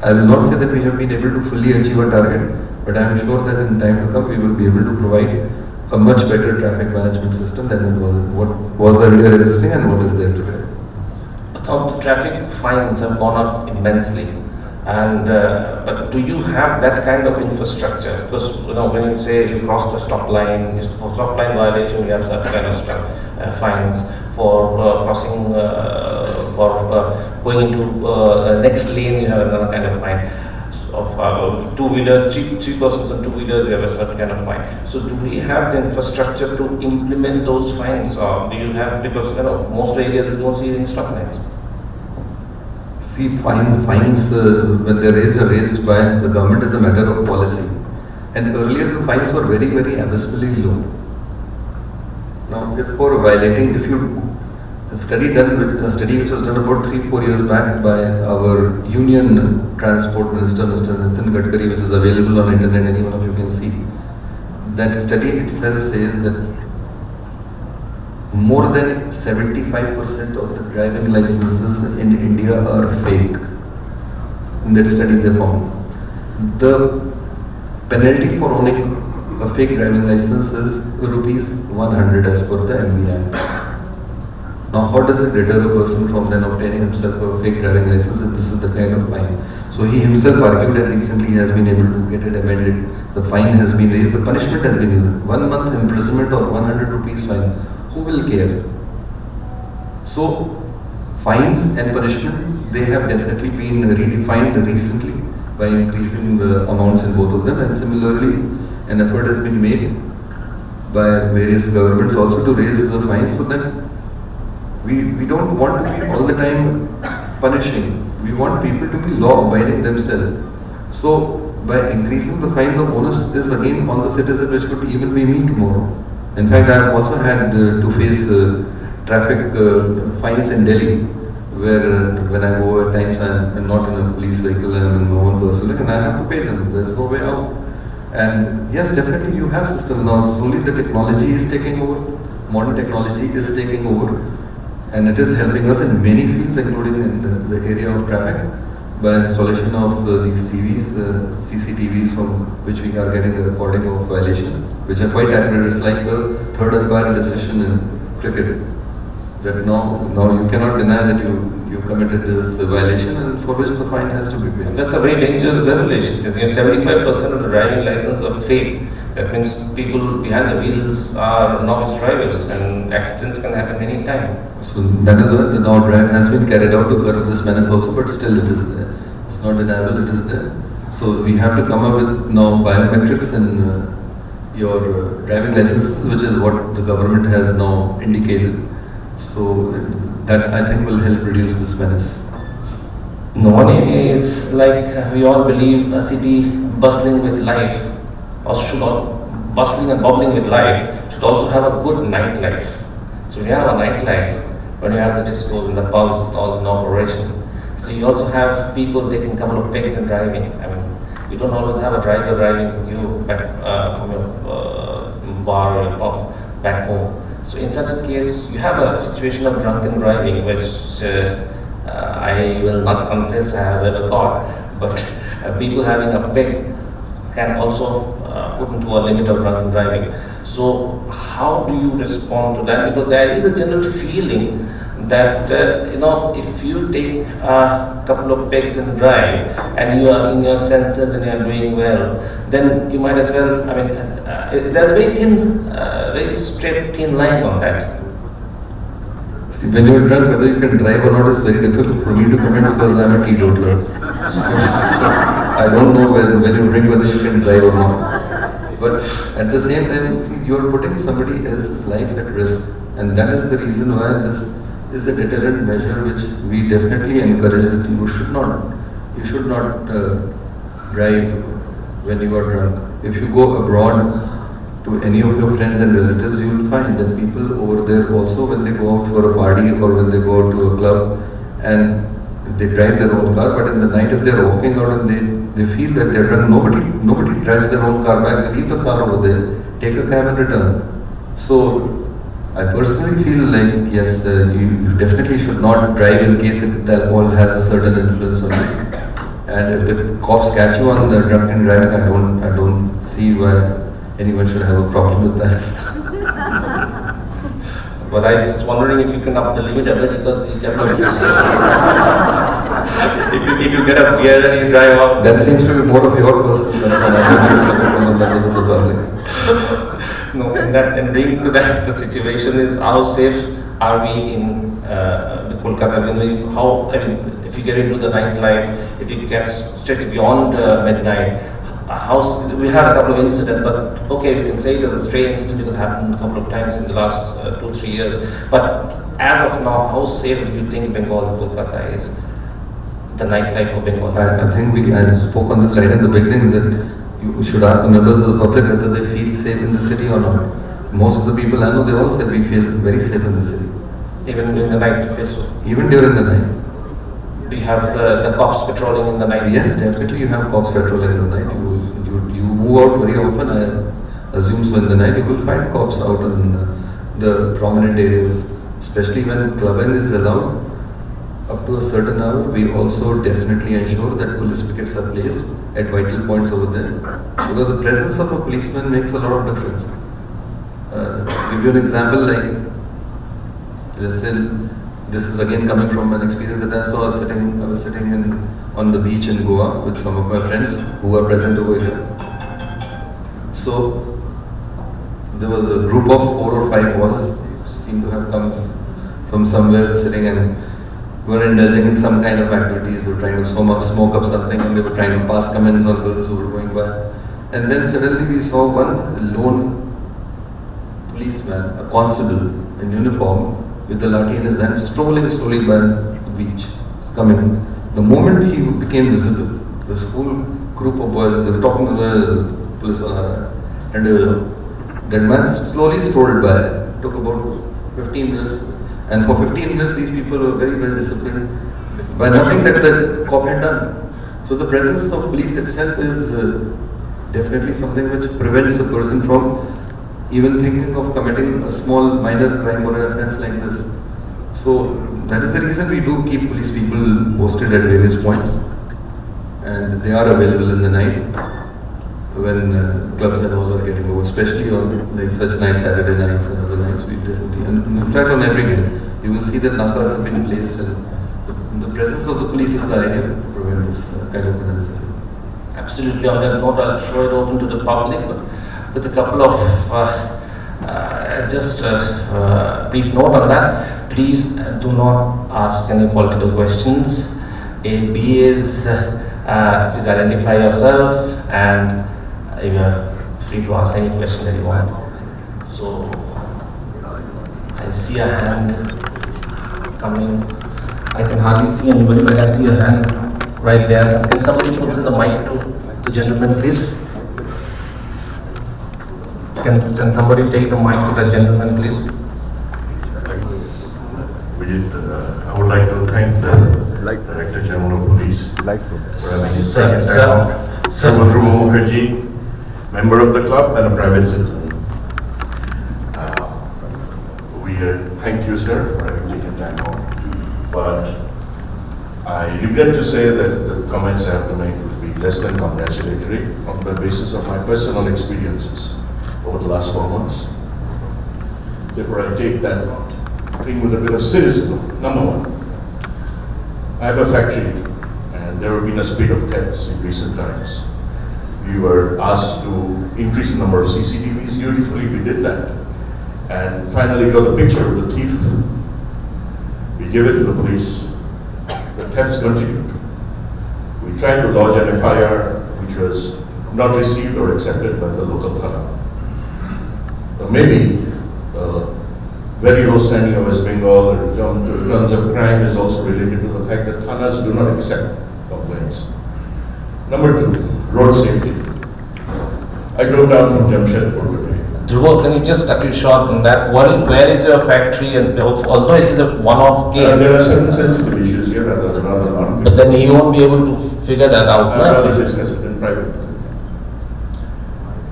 I will not say that we have been able to fully achieve our target, but I am sure that in time to come we will be able to provide a much better traffic management system than what was earlier existing and what is there today. The traffic fines have gone up immensely, and but do you have that kind of infrastructure? Because when you say you cross the stop line, for stop line violation you have certain kind of fines. For crossing, for going into next lane, you have another kind of fine. Of two-wheelers, three persons on two-wheelers, you have a certain kind of fine. So do we have the infrastructure to implement those fines, or do you have, because most areas we don't see any stop lines? See, fines when they're raised are raised by the government as a matter of policy. And earlier the fines were very, very abysmally low. Now, if for violating, a study which was done about 3-4 years back by our Union Transport Minister, Mr. Nitin Gadkari, which is available on internet, any one of you can see. That study itself says that more than 75% of the driving licenses in India are fake. In that study they found. The penalty for owning a fake driving license is rupees 100 as per the MV Act. Now how does it deter a person from then obtaining himself a fake driving license if this is the kind of fine? So he himself argued and recently has been able to get it amended. The fine has been raised, the punishment has been raised. 1 month imprisonment or 100 rupees fine. Who will care? So fines and punishment, they have definitely been redefined recently by increasing the amounts in both of them, and similarly an effort has been made by various governments also to raise the fines so that we don't want to be all the time punishing. We want people to be law-abiding themselves. So by increasing the fine, the onus is again on the citizen, which could even be me tomorrow. In fact, I have also had to face traffic fines in Delhi, where when I go at times I'm not in a police vehicle and I'm in my own personal, and I have to pay them. There's no way out. And yes, definitely you have systems now. Slowly the technology is taking over. Modern technology is taking over. And it is helping us in many fields, including in the area of traffic, by installation of these CCTVs from which we are getting a recording of violations, which are quite accurate. It's like the third umpire decision in cricket, that now you cannot deny that you committed this violation and for which the fine has to be paid. That's a very dangerous revelation. 75% of the driving license are fake. That means people behind the wheels are novice drivers and accidents can happen any time. So that is why the now drive has been carried out to curb this menace also, but still it is there. It's not deniable, it is there. So we have to come up with now biometrics in your driving licenses, which is what the government has now indicated. So that I think will help reduce this menace. No, one area is like we all believe a city bustling with life, or should all bustling and bubbling with life, should also have a good nightlife. So when you have a nightlife, when you have the discos and the pubs all in operation, so you also have people taking a couple of pegs and driving. I mean, you don't always have a driver driving you back from your bar or your pub back home. So in such a case, you have a situation of drunken driving, which I will not confess I have ever got, but people having a peg can also put into a limit of drunken driving. So how do you respond to that? Because there is a general feeling that if you take a couple of pegs and drive and you are in your senses and you are doing well, then you might as well, I mean, there's a very thin, very straight thin line on that. See, when you are drunk, whether you can drive or not is very difficult for me to comment because I am a teetotaler. So I don't know when you drink whether you can drive or not. But at the same time, see, you are putting somebody else's life at risk, and that is the reason why this is a deterrent measure which we definitely encourage that you should not drive when you are drunk. If you go abroad to any of your friends and relatives, you will find that people over there also, when they go out for a party or when they go out to a club and they drive their own car, but in the night if they are walking out and they feel that they are drunk, nobody drives their own car back, they leave the car over there, take a cab and return. So I personally feel like yes, you definitely should not drive in case the alcohol has a certain influence on you. And if the cops catch you on the drunken driving, I don't see why anyone should have a problem with that. But I was wondering if you can up the limit a bit because you definitely if you get a beer and you drive off. That seems to be more of your personal concern. I don't think so from the members of the public. No, and bringing to that, the situation is how safe are we in Kolkata? If you get into the nightlife, if you get stretched beyond midnight, we had a couple of incidents, but okay, we can say it was a stray incident because it happened a couple of times in the last 2-3 years. But as of now, how safe do you think Bengal and Kolkata is? The nightlife of Bengal? I think I spoke on this right in the beginning that you should ask the members of the public whether they feel safe in the city or not. Most of the people I know, they all said we feel very safe in the city. Even during the night you feel so? Even during the night. Do you have the cops patrolling in the night? Yes, definitely you have cops patrolling in the night. You move out very often, I assume so in the night you will find cops out on the prominent areas, especially when clubbing is allowed up to a certain hour. We also definitely ensure that police pickets are placed at vital points over there, because the presence of a policeman makes a lot of difference. Give you an example, like, let's say, this is again coming from an experience that I saw. I was sitting on the beach in Goa with some of my friends who are present over here. So there was a group of 4 or 5 boys, seemed to have come from somewhere, sitting and were indulging in some kind of activities. They were trying to smoke up something, and they were trying to pass comments on girls who were going by. And then suddenly we saw one lone policeman, a constable in uniform with the lathi in his hand, strolling slowly by the beach. It's coming. The moment he became visible, this whole group of boys, they were talking to the police, and that man slowly strolled by. It took about 15 minutes, and for 15 minutes these people were very well disciplined by nothing that the cop had done. So the presence of police itself is definitely something which prevents a person from even thinking of committing a small minor crime or an offense like this. So that is the reason we do keep police people posted at various points, and they are available in the night when clubs and all are getting over, especially on like such nights, Saturday nights and other nights. We definitely, and in fact on every night, you will see that nakas have been placed, and the presence of the police is the idea to prevent this kind of an incident. Absolutely. On that note, I'll throw it open to the public, but with a couple of just brief note on that. Please do not ask any political questions. A B is please identify yourself, and you are free to ask any question that you want. So I see a hand coming. I can hardly see anybody, but I can see a hand right there. Can somebody put in the mic to the gentleman, please? Can somebody take the mic to the gentleman, please? I would like to thank the Director General of Police for having his second time. Sanjeev Mukherjee, member of the club and a private citizen. We thank you, sir, for having taken time off. But I regret to say that the comments I have to make will be less than congratulatory on the basis of my personal experiences over the last 4 months. Therefore, I take that thing with a bit of cynicism. Number one, I have a factory, and there have been a spate of thefts in recent times. We were asked to increase the number of CCTVs. Dutifully, we did that, and finally got a picture of the thief. We gave it to the police. The thefts continued. We tried to lodge an FIR, which was not received or accepted by the local thana. Maybe very low standing of West Bengal in terms of crime is also related to the fact that thanas do not accept complaints. Number 2, road safety. I drove down from Jamshedpur today. Dhruv, can you just cut it short on that? Where is your factory? And although this is a one-off case, There are certain sensitive issues here rather not. but then he won't be able to figure that out. I'd rather discuss it in private.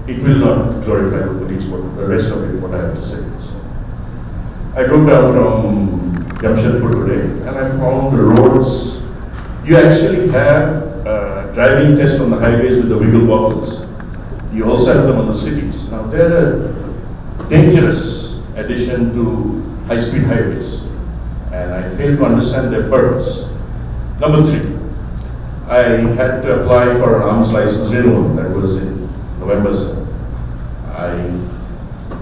It will not glorify the police, but the rest of it, what I have to say is. I drove down from Jamshedpur today, and I found the roads. You actually have driving tests on the highways with the wiggle bottles. You also have them on the cities. Now, they're a dangerous addition to high-speed highways, and I fail to understand their purpose. Number 3, I had to apply for an arms license renewal. That was in November 7.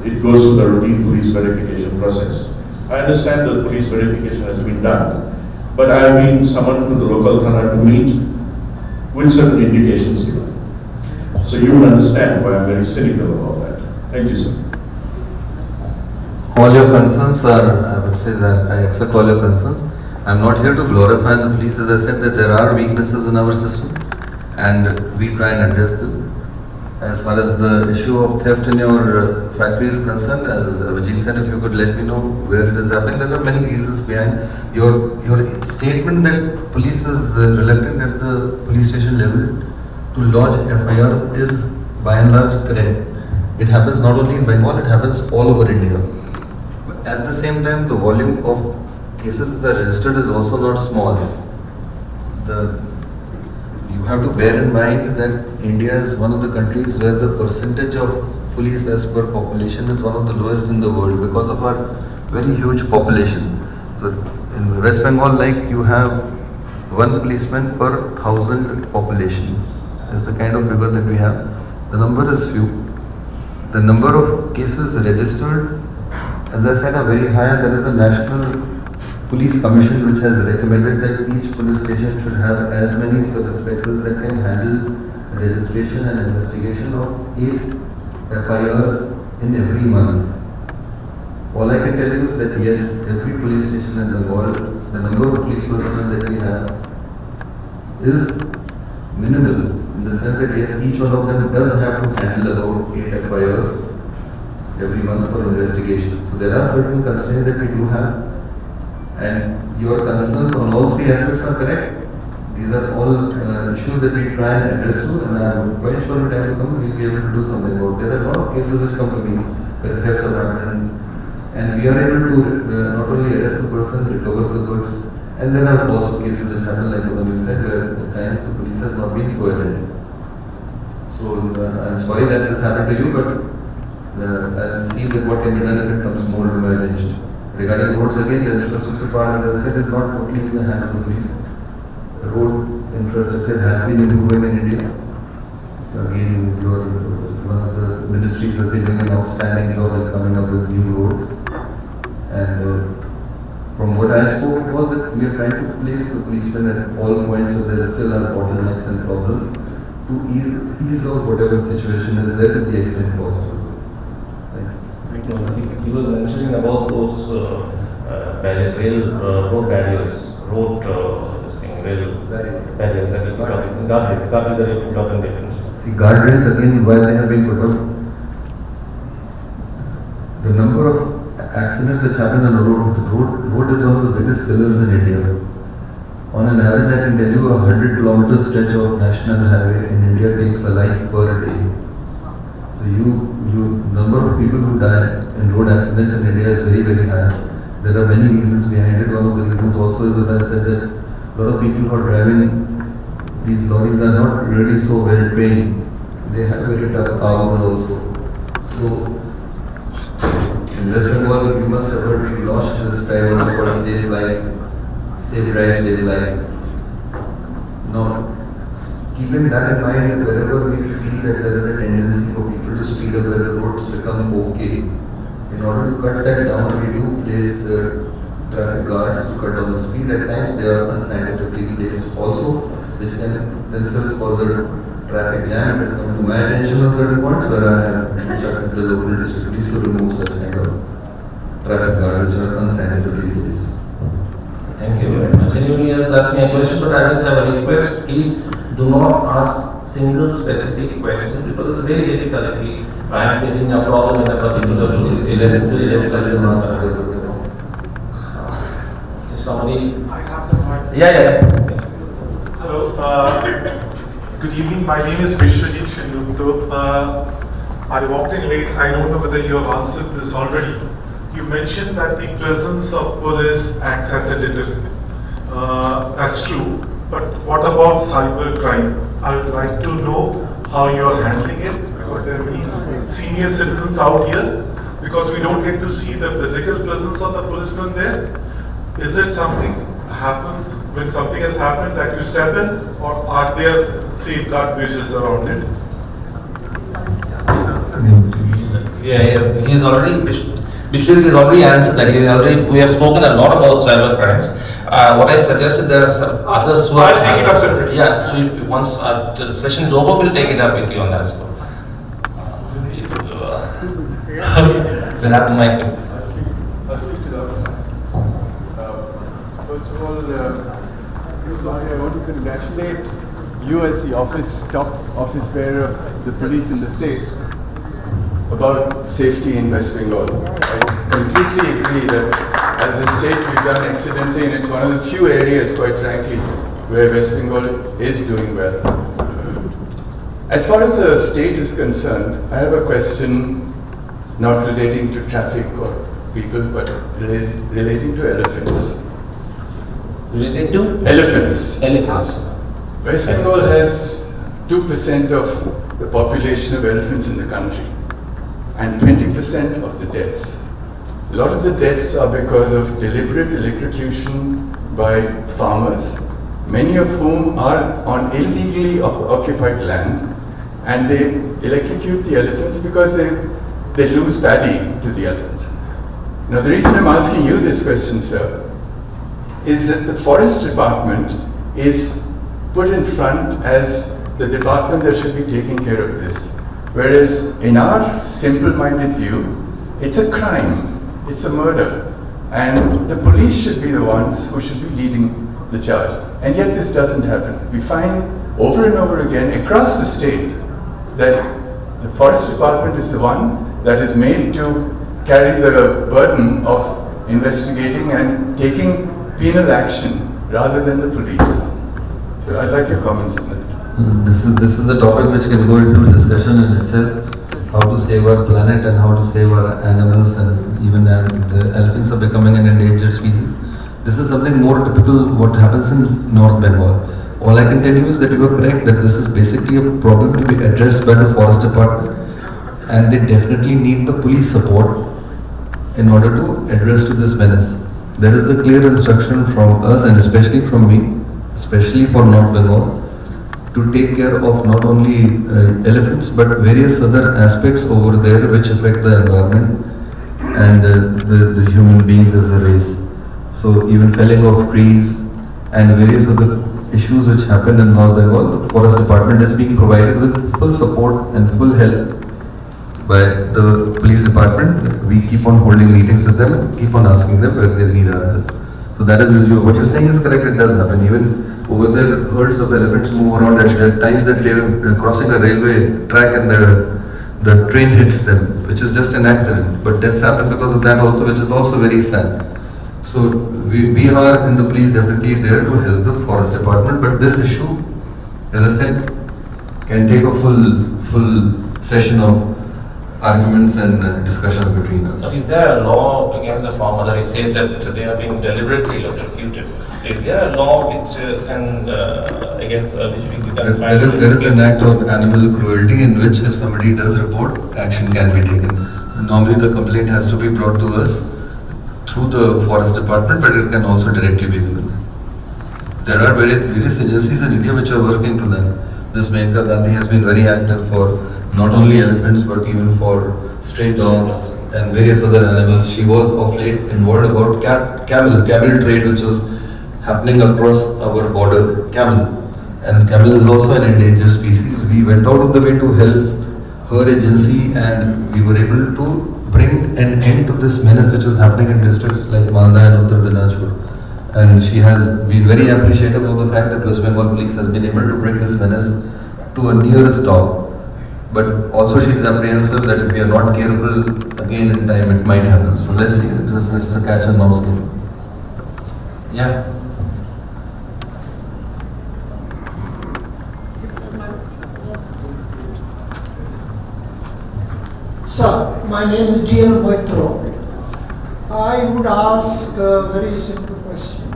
It goes to the routine police verification process. I understand the police verification has been done, but I have been summoned to the local thana to meet with certain indications given. So you will understand why I'm very cynical about that. Thank you, sir. All your concerns are, I would say that I accept all your concerns. I'm not here to glorify the police. As I said, that there are weaknesses in our system, and we try and address them. As far as the issue of theft in your factory is concerned, as Avijit said, if you could let me know where it is happening. There are many reasons behind your statement that police is reluctant at the police station level to lodge FIRs is by and large correct. It happens not only in Bengal, it happens all over India. at the same time, the volume of cases that are registered is also not small. You have to bear in mind that India is one of the countries where the percentage of police as per population is one of the lowest in the world because of our very huge population. So in West Bengal, like you have one policeman per 1,000 population is the kind of figure that we have. The number is few. The number of cases registered, as I said, are very high. There is a National Police Commission which has recommended that each police station should have as many sub-inspectors that can handle registration and investigation of 8 FIRs in every month. All I can tell you is that yes, every police station in Bengal, the number of police personnel that we have is minimal in the sense that yes, each one of them does have to handle about 8 FIRs every month for investigation. So there are certain constraints that we do have. And your concerns on all three aspects are correct. These are all issues that we try and address to, and I'm quite sure in time to come we'll be able to do something about it. There are a lot of cases which come to me where thefts have happened, and we are able to not only arrest the person, recover the goods, and there are also cases which happen like the one you said where at times the police has not been so attentive. So I'm sorry that this happened to you, but I'll see that what can be done if it comes more to my attention. Regarding roads, again, the infrastructure part, as I said, is not totally in the hand of the police. The road infrastructure has been improving in India. Again, one of the ministries has been doing an outstanding job in coming up with new roads. And from what I spoke, it was that we are trying to place the policemen at all points so there still are bottlenecks and problems to ease out whatever situation is there to the extent possible. You were mentioning about those barriers, road barriers, rail barriers that will be guardrails that will be put up in different. See, guardrails again, while they have been put up, the number of accidents which happen on the road is one of the biggest killers in India. On an average, I can tell you a 100-kilometer stretch of national highway in India takes a life per day. So number of people who die in road accidents in India is very, very high. There are many reasons behind it. One of the reasons also is, as I said, that a lot of people who are driving these lorries are not really so well trained. They have very tough cars also. So in West Bengal, you must have heard we launched this drive also for Safe Drive, Save Life. Now, keeping that in mind, wherever we feel that there is a tendency for people to speed up where the roads become okay, in order to cut that down, we do place traffic guards to cut down the speed. At times they are unscientifically placed also, which can themselves cause a traffic jam. It has come to my attention on certain points where I have instructed the local district police to remove such kind of traffic guards which are unscientifically placed. Thank you very much. Anybody else ask me a question? But I just have a request. Please do not ask single specific questions because it's very difficult if I am facing a problem in a particular police station. It's very difficult to answer. So somebody. I have the mic. Yeah. Hello. Good evening. My name is Vishwajit Shendukto. I walked in late. I don't know whether you have answered this already. You mentioned that the presence of police acts as a deterrent. That's true. But what about cyber crime? I would like to know how you are handling it because there are many senior citizens out here because we don't get to see the physical presence of the policeman there. Is it something happens when something has happened that you step in, or are there safeguard measures around it? Yeah. He's already. Vishwajit has already answered that. We have spoken a lot about cyber crimes. What I suggested, there are some others who I'll take it up separately. Yeah, so once the session is over, we'll take it up with you on that as well. We'll have the mic. I'll speak it up. First of all, I want to congratulate you as the top office bearer of the police in the state about safety in West Bengal. I completely agree that as a state we've done excellently, and it's one of the few areas, quite frankly, where West Bengal is doing well. As far as the state is concerned, I have a question not relating to traffic or people, but relating to elephants. Related to? Elephants. Elephants. West Bengal has 2% of the population of elephants in the country and 20% of the deaths. A lot of the deaths are because of deliberate electrocution by farmers, many of whom are on illegally occupied land, and they electrocute the elephants because they lose paddy to the elephants. Now, the reason I'm asking you this question, sir, is that the forest department is put in front as the department that should be taking care of this. Whereas in our simple-minded view, it's a crime, it's a murder, and the police should be the ones who should be leading the charge. And yet this doesn't happen. We find over and over again across the state that the forest department is the one that is made to carry the burden of investigating and taking penal action rather than the police. So I'd like your comments on that. This is a topic which can go into discussion in itself. How to save our planet and how to save our animals, and even the elephants are becoming an endangered species. This is something more typical what happens in North Bengal. All I can tell you is that you are correct that this is basically a problem to be addressed by the forest department, and they definitely need the police support in order to address to this menace. There is a clear instruction from us and especially from me, especially for North Bengal, to take care of not only elephants but various other aspects over there which affect the environment and the human beings as a race. So even felling of trees and various other issues which happen in North Bengal, the forest department is being provided with full support and full help by the police department. We keep on holding meetings with them and keep on asking them whether they need our help. So that is what you're saying is correct. It does happen. Even over there, herds of elephants move around at times that they're crossing a railway track and the train hits them, which is just an accident. But deaths happen because of that also, which is also very sad. So we are in the police definitely there to help the forest department. But this issue, as I said, can take a full session of arguments and discussions between us. So is there a law against the farmer that you say that they are being deliberately electrocuted? Is there a law which can which we can find? There is an act of animal cruelty in which if somebody does report, action can be taken. Normally the complaint has to be brought to us through the forest department, but it can also directly be given. There are various agencies in India which are working to that. Ms. Manoj Gandhi has been very active for not only elephants but even for stray dogs and various other animals. She was of late involved about camel trade which was happening across our border. And camel is also an endangered species. We went out of the way to help her agency and we were able to bring an end to this menace which was happening in districts like Malda and Uttar Dinajpur. And she has been very appreciative of the fact that West Bengal police has been able to bring this menace to a near stop. But also she is apprehensive that if we are not careful again in time, it might happen. So let's see, it's a catch and mouse game. Yeah. Sir, my name is D.L. Moitro. I would ask a very simple question,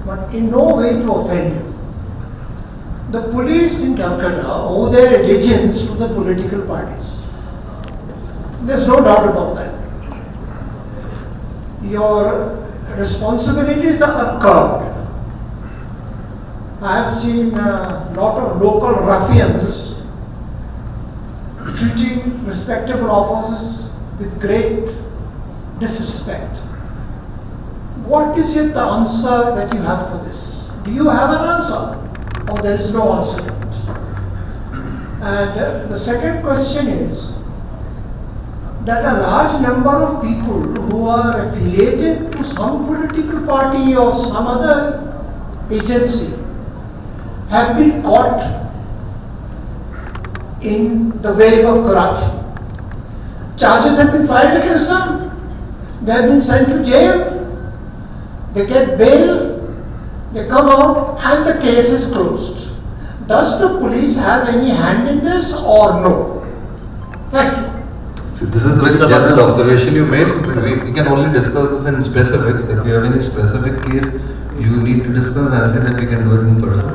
but in no way to offend you. The police in Calcutta owe their allegiance to the political parties. There's no doubt about that. Your responsibilities are curbed. I have seen a lot of local ruffians treating respectable officers with great disrespect. What is the answer that you have for this? Do you have an answer? Or there is no answer to it? And the second question is that a large number of people who are affiliated to some political party or some other agency have been caught in the wave of corruption. Charges have been filed against them. They have been sent to jail. They get bail. They come out and the case is closed. Does the police have any hand in this or no? Thank you. So this is a very general observation you made. We can only discuss this in specifics. If you have any specific case you need to discuss, I'll say that we can do it in person.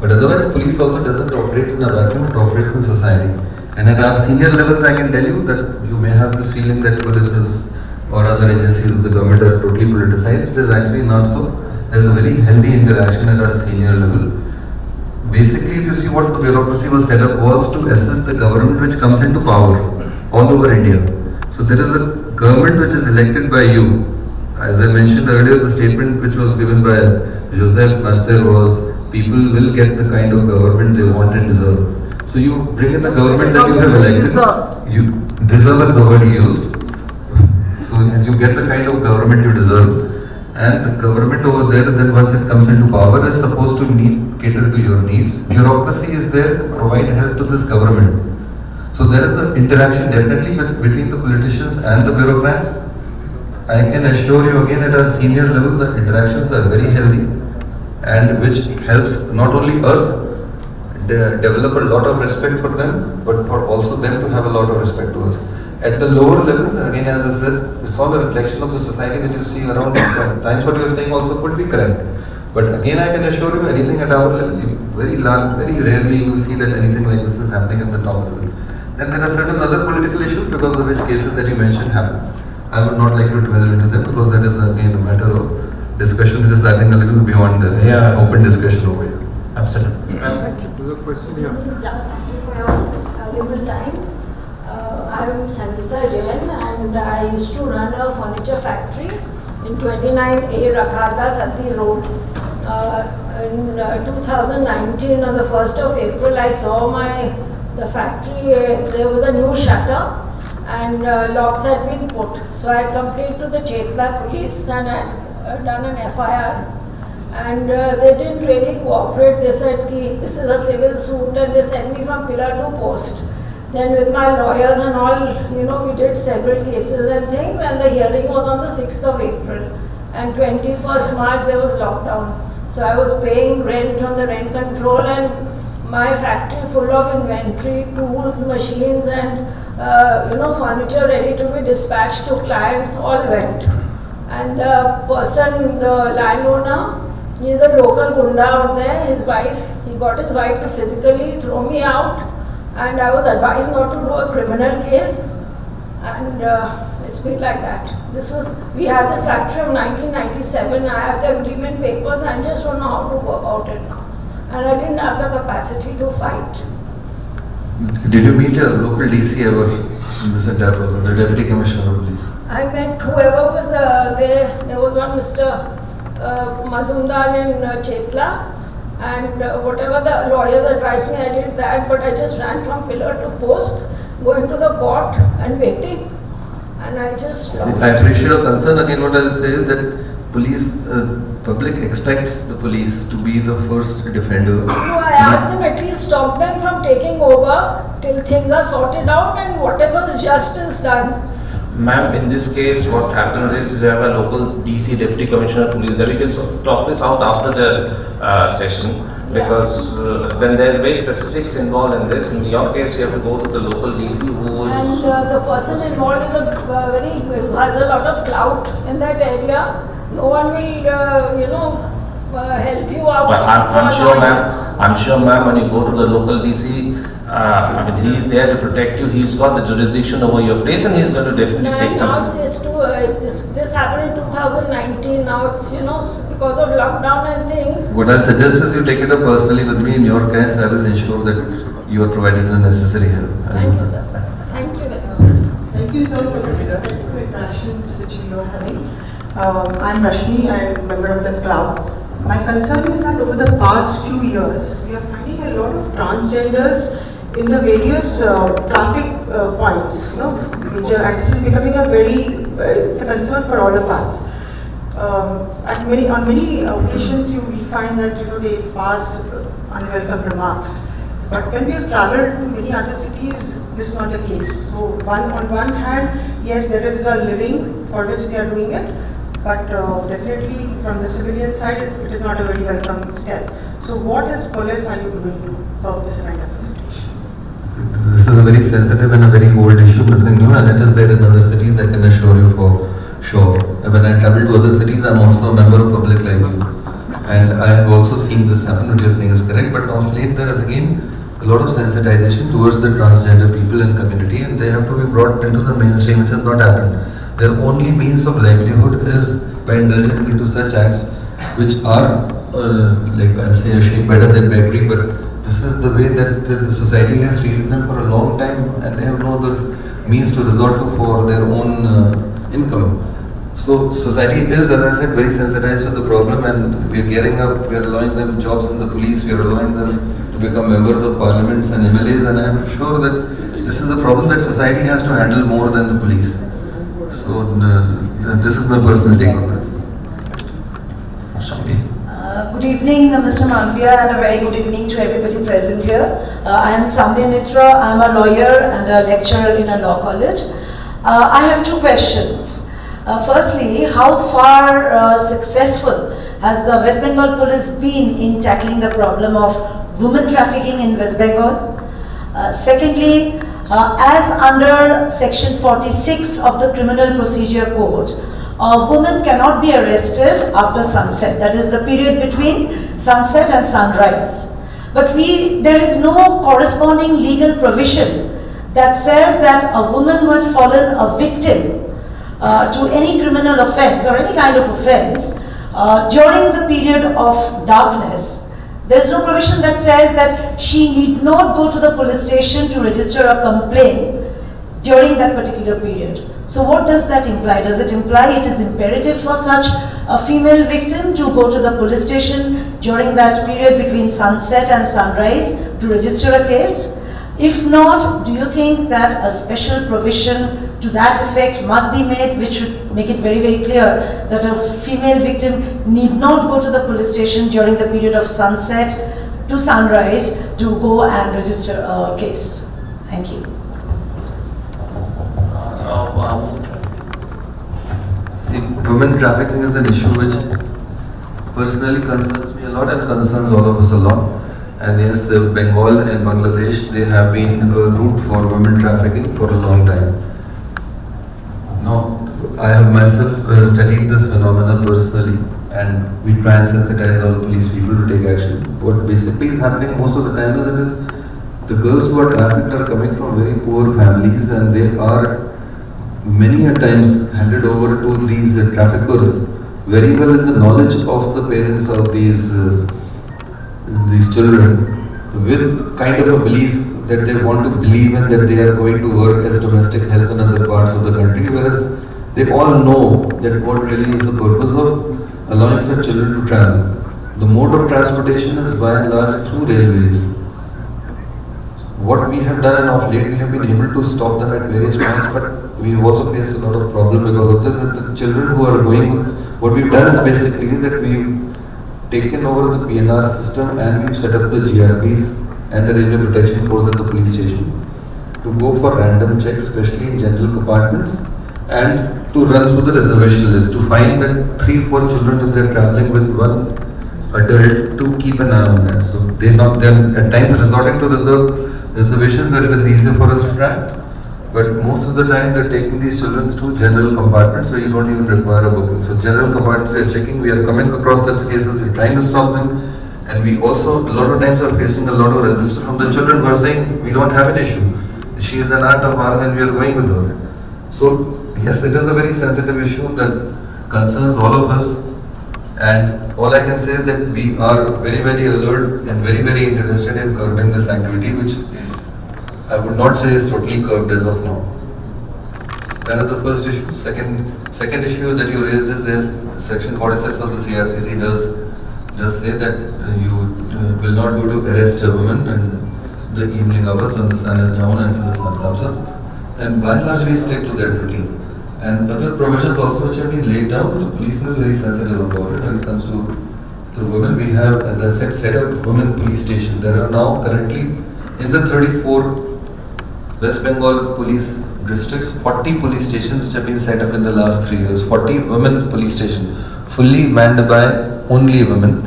But otherwise, police also doesn't operate in a vacuum, it operates in society. And at our senior levels, I can tell you that you may have this feeling that police or other agencies of the government are totally politicized. It is actually not so. There's a very healthy interaction at our senior level. Basically, if you see what the bureaucracy was set up was to assist the government which comes into power all over India. So there is a government which is elected by you. As I mentioned earlier, the statement which was given by Joseph Master was, people will get the kind of government they want and deserve. So you bring in the government that you have elected. You deserve is the word he used. So you get the kind of government you deserve. And the government over there, then once it comes into power, is supposed to cater to your needs. Bureaucracy is there to provide help to this government. So there is the interaction definitely between the politicians and the bureaucrats. I can assure you again at our senior level, the interactions are very healthy and which helps not only us develop a lot of respect for them, but for also them to have a lot of respect to us. At the lower levels, again as I said, it's all a reflection of the society that you see around times. What you are saying also could be correct. But again, I can assure you, anything at our level, very rarely you will see that anything like this is happening at the top level. Then there are certain other political issues because of which cases that you mentioned happen. I would not like to dwell into them because that is again a matter of discussion which is I think a little beyond the open discussion over here. Absolutely. There's a question here. Please, thank you for your valuable time. I'm Sangeeta Jain and I used to run a furniture factory in 29A Rakhada Sati Road. In 2019 on the 1st of April I saw the factory, there was a new shutter and locks had been put. So I had complained to the Chetla police and had done an FIR. And they didn't really cooperate. They said, this is a civil suit, and they sent me from pillar to post. Then with my lawyers and all, we did several cases and things, and the hearing was on the 6th of April. And 21st March there was lockdown. So I was paying rent on the rent control, and my factory full of inventory, tools, machines, and furniture ready to be dispatched to clients all went. And the person, the landowner, he's a local gunda out there, his wife, he got his wife to physically throw me out, and I was advised not to do a criminal case, and it's been like that. We had this factory from 1997, I have the agreement papers, I just don't know how to go about it now. And I didn't have the capacity to fight. Did you meet a local DC ever in this entire process, the Deputy Commissioner of Police? I met whoever was there. There was one Mr. Majumdar in Chetla, and whatever the lawyers advised me, I did that, but I just ran from pillar to post, going to the court and waiting, and I just lost. I appreciate your concern. Again, what I will say is that public expects the police to be the first defender. No, I asked them at least stop them from taking over till things are sorted out and whatever is just is done. Ma'am, in this case, what happens is you have a local DC, Deputy Commissioner of Police, that we can sort of talk this out after the session, because then there is very specifics involved in this. In your case, you have to go to the local DC who will... And the person involved in the has a lot of clout in that area. No one will, help you out. But I'm sure ma'am, when you go to the local DC, he is there to protect you. He's got the jurisdiction over your place, and he's going to definitely take some. This happened in 2019. Now it's because of lockdown and things. What I suggest is you take it up personally with me. In your case, I will ensure that you are provided the necessary help. Thank you, sir. Thank you very much. Thank you, sir, for the interactions which you are having. I'm Rashmi. I'm a member of the club. My concern is that over the past few years, we are finding a lot of transgenders in the various traffic points, and this is becoming it's a concern for all of us. On many occasions, we find that they pass unwelcome remarks. But when we have travelled to many other cities, this is not the case. So, on one hand, yes, there is a living for which they are doing it, but definitely from the civilian side, it is not a very welcome step. So, what is police are you doing to curb this kind of a situation? This is a very sensitive and a very old issue, nothing new, and it is there in other cities, I can assure you for sure. When I travel to other cities, I'm also a member of public like you. And I have also seen this happen, what you're saying is correct, but of late there is again a lot of sensitization towards the transgender people and community, and they have to be brought into the mainstream, which has not happened. Their only means of livelihood is by indulging into such acts, which are, like I'll say, a shade better than beggary, but this is the way that the society has treated them for a long time, and they have no other means to resort to for their own income. So society is, as I said, very sensitized to the problem, and we are gearing up, we are allowing them jobs in the police, we are allowing them to become members of parliaments and MLAs, and I am sure that this is a problem that society has to handle more than the police. So this is my personal take on it. Good evening, Mr. Malaviya, and a very good evening to everybody present here. I am Samya Mitra. I am a lawyer and a lecturer in a law college. I have two questions. Firstly, how far successful has the West Bengal police been in tackling the problem of women trafficking in West Bengal? Secondly, as under section 46 of the Criminal Procedure Code, a woman cannot be arrested after sunset, that is the period between sunset and sunrise. But there is no corresponding legal provision that says that a woman who has fallen a victim to any criminal offense or any kind of offense during the period of darkness, there is no provision that says that she need not go to the police station to register a complaint during that particular period. So what does that imply? Does it imply it is imperative for such a female victim to go to the police station during that period between sunset and sunrise to register a case? If not, do you think that a special provision to that effect must be made, which should make it very, very clear that a female victim need not go to the police station during the period of sunset to sunrise to go and register a case? Thank you. See, women trafficking is an issue which personally concerns me a lot and concerns all of us a lot. And yes, Bengal and Bangladesh, they have been a route for women trafficking for a long time. Now, I have myself studied this phenomenon personally, and we try and sensitize all police people to take action. What basically is happening most of the time is the girls who are trafficked are coming from very poor families, and they are many a times handed over to these traffickers very well in the knowledge of the parents of these children, with kind of a belief that they want to believe in that they are going to work as domestic help in other parts of the country, whereas they all know that what really is the purpose of allowing such children to travel. The mode of transportation is by and large through railways. What we have done, and of late we have been able to stop them at various points, but we have also faced a lot of problem because of this. That the children who are going, what we've done is basically that we've taken over the PNR system and we've set up the GRPs and the Railway Protection Force at the police station to go for random checks, especially in general compartments, and to run through the reservation list to find that 3-4 children if they're traveling with one adult to keep an eye on that. So they're at times resorting to reservations where it is easier for us to track. But most of the time they're taking these children to general compartments where you don't even require a booking. So general compartments we are checking, we are coming across such cases, we're trying to stop them, and we also a lot of times are facing a lot of resistance from the children who are saying we don't have an issue. She is an aunt of ours and we are going with her. So yes, it is a very sensitive issue that concerns all of us, and all I can say is that we are very, very alert and very, very interested in curbing this activity, which I would not say is totally curbed as of now. That is the first issue. Second issue that you raised is section 46 of the CRPC does say that you will not go to arrest a woman in the evening hours when the sun is down and the sun comes up. And by and large we stick to that routine. And other provisions also which have been laid down, the police is very sensitive about it when it comes to the women. We have, as I said, set up women police station. There are now currently in the 34 West Bengal police districts, 40 police stations which have been set up in the last 3 years. 40 women police stations, fully manned by only women.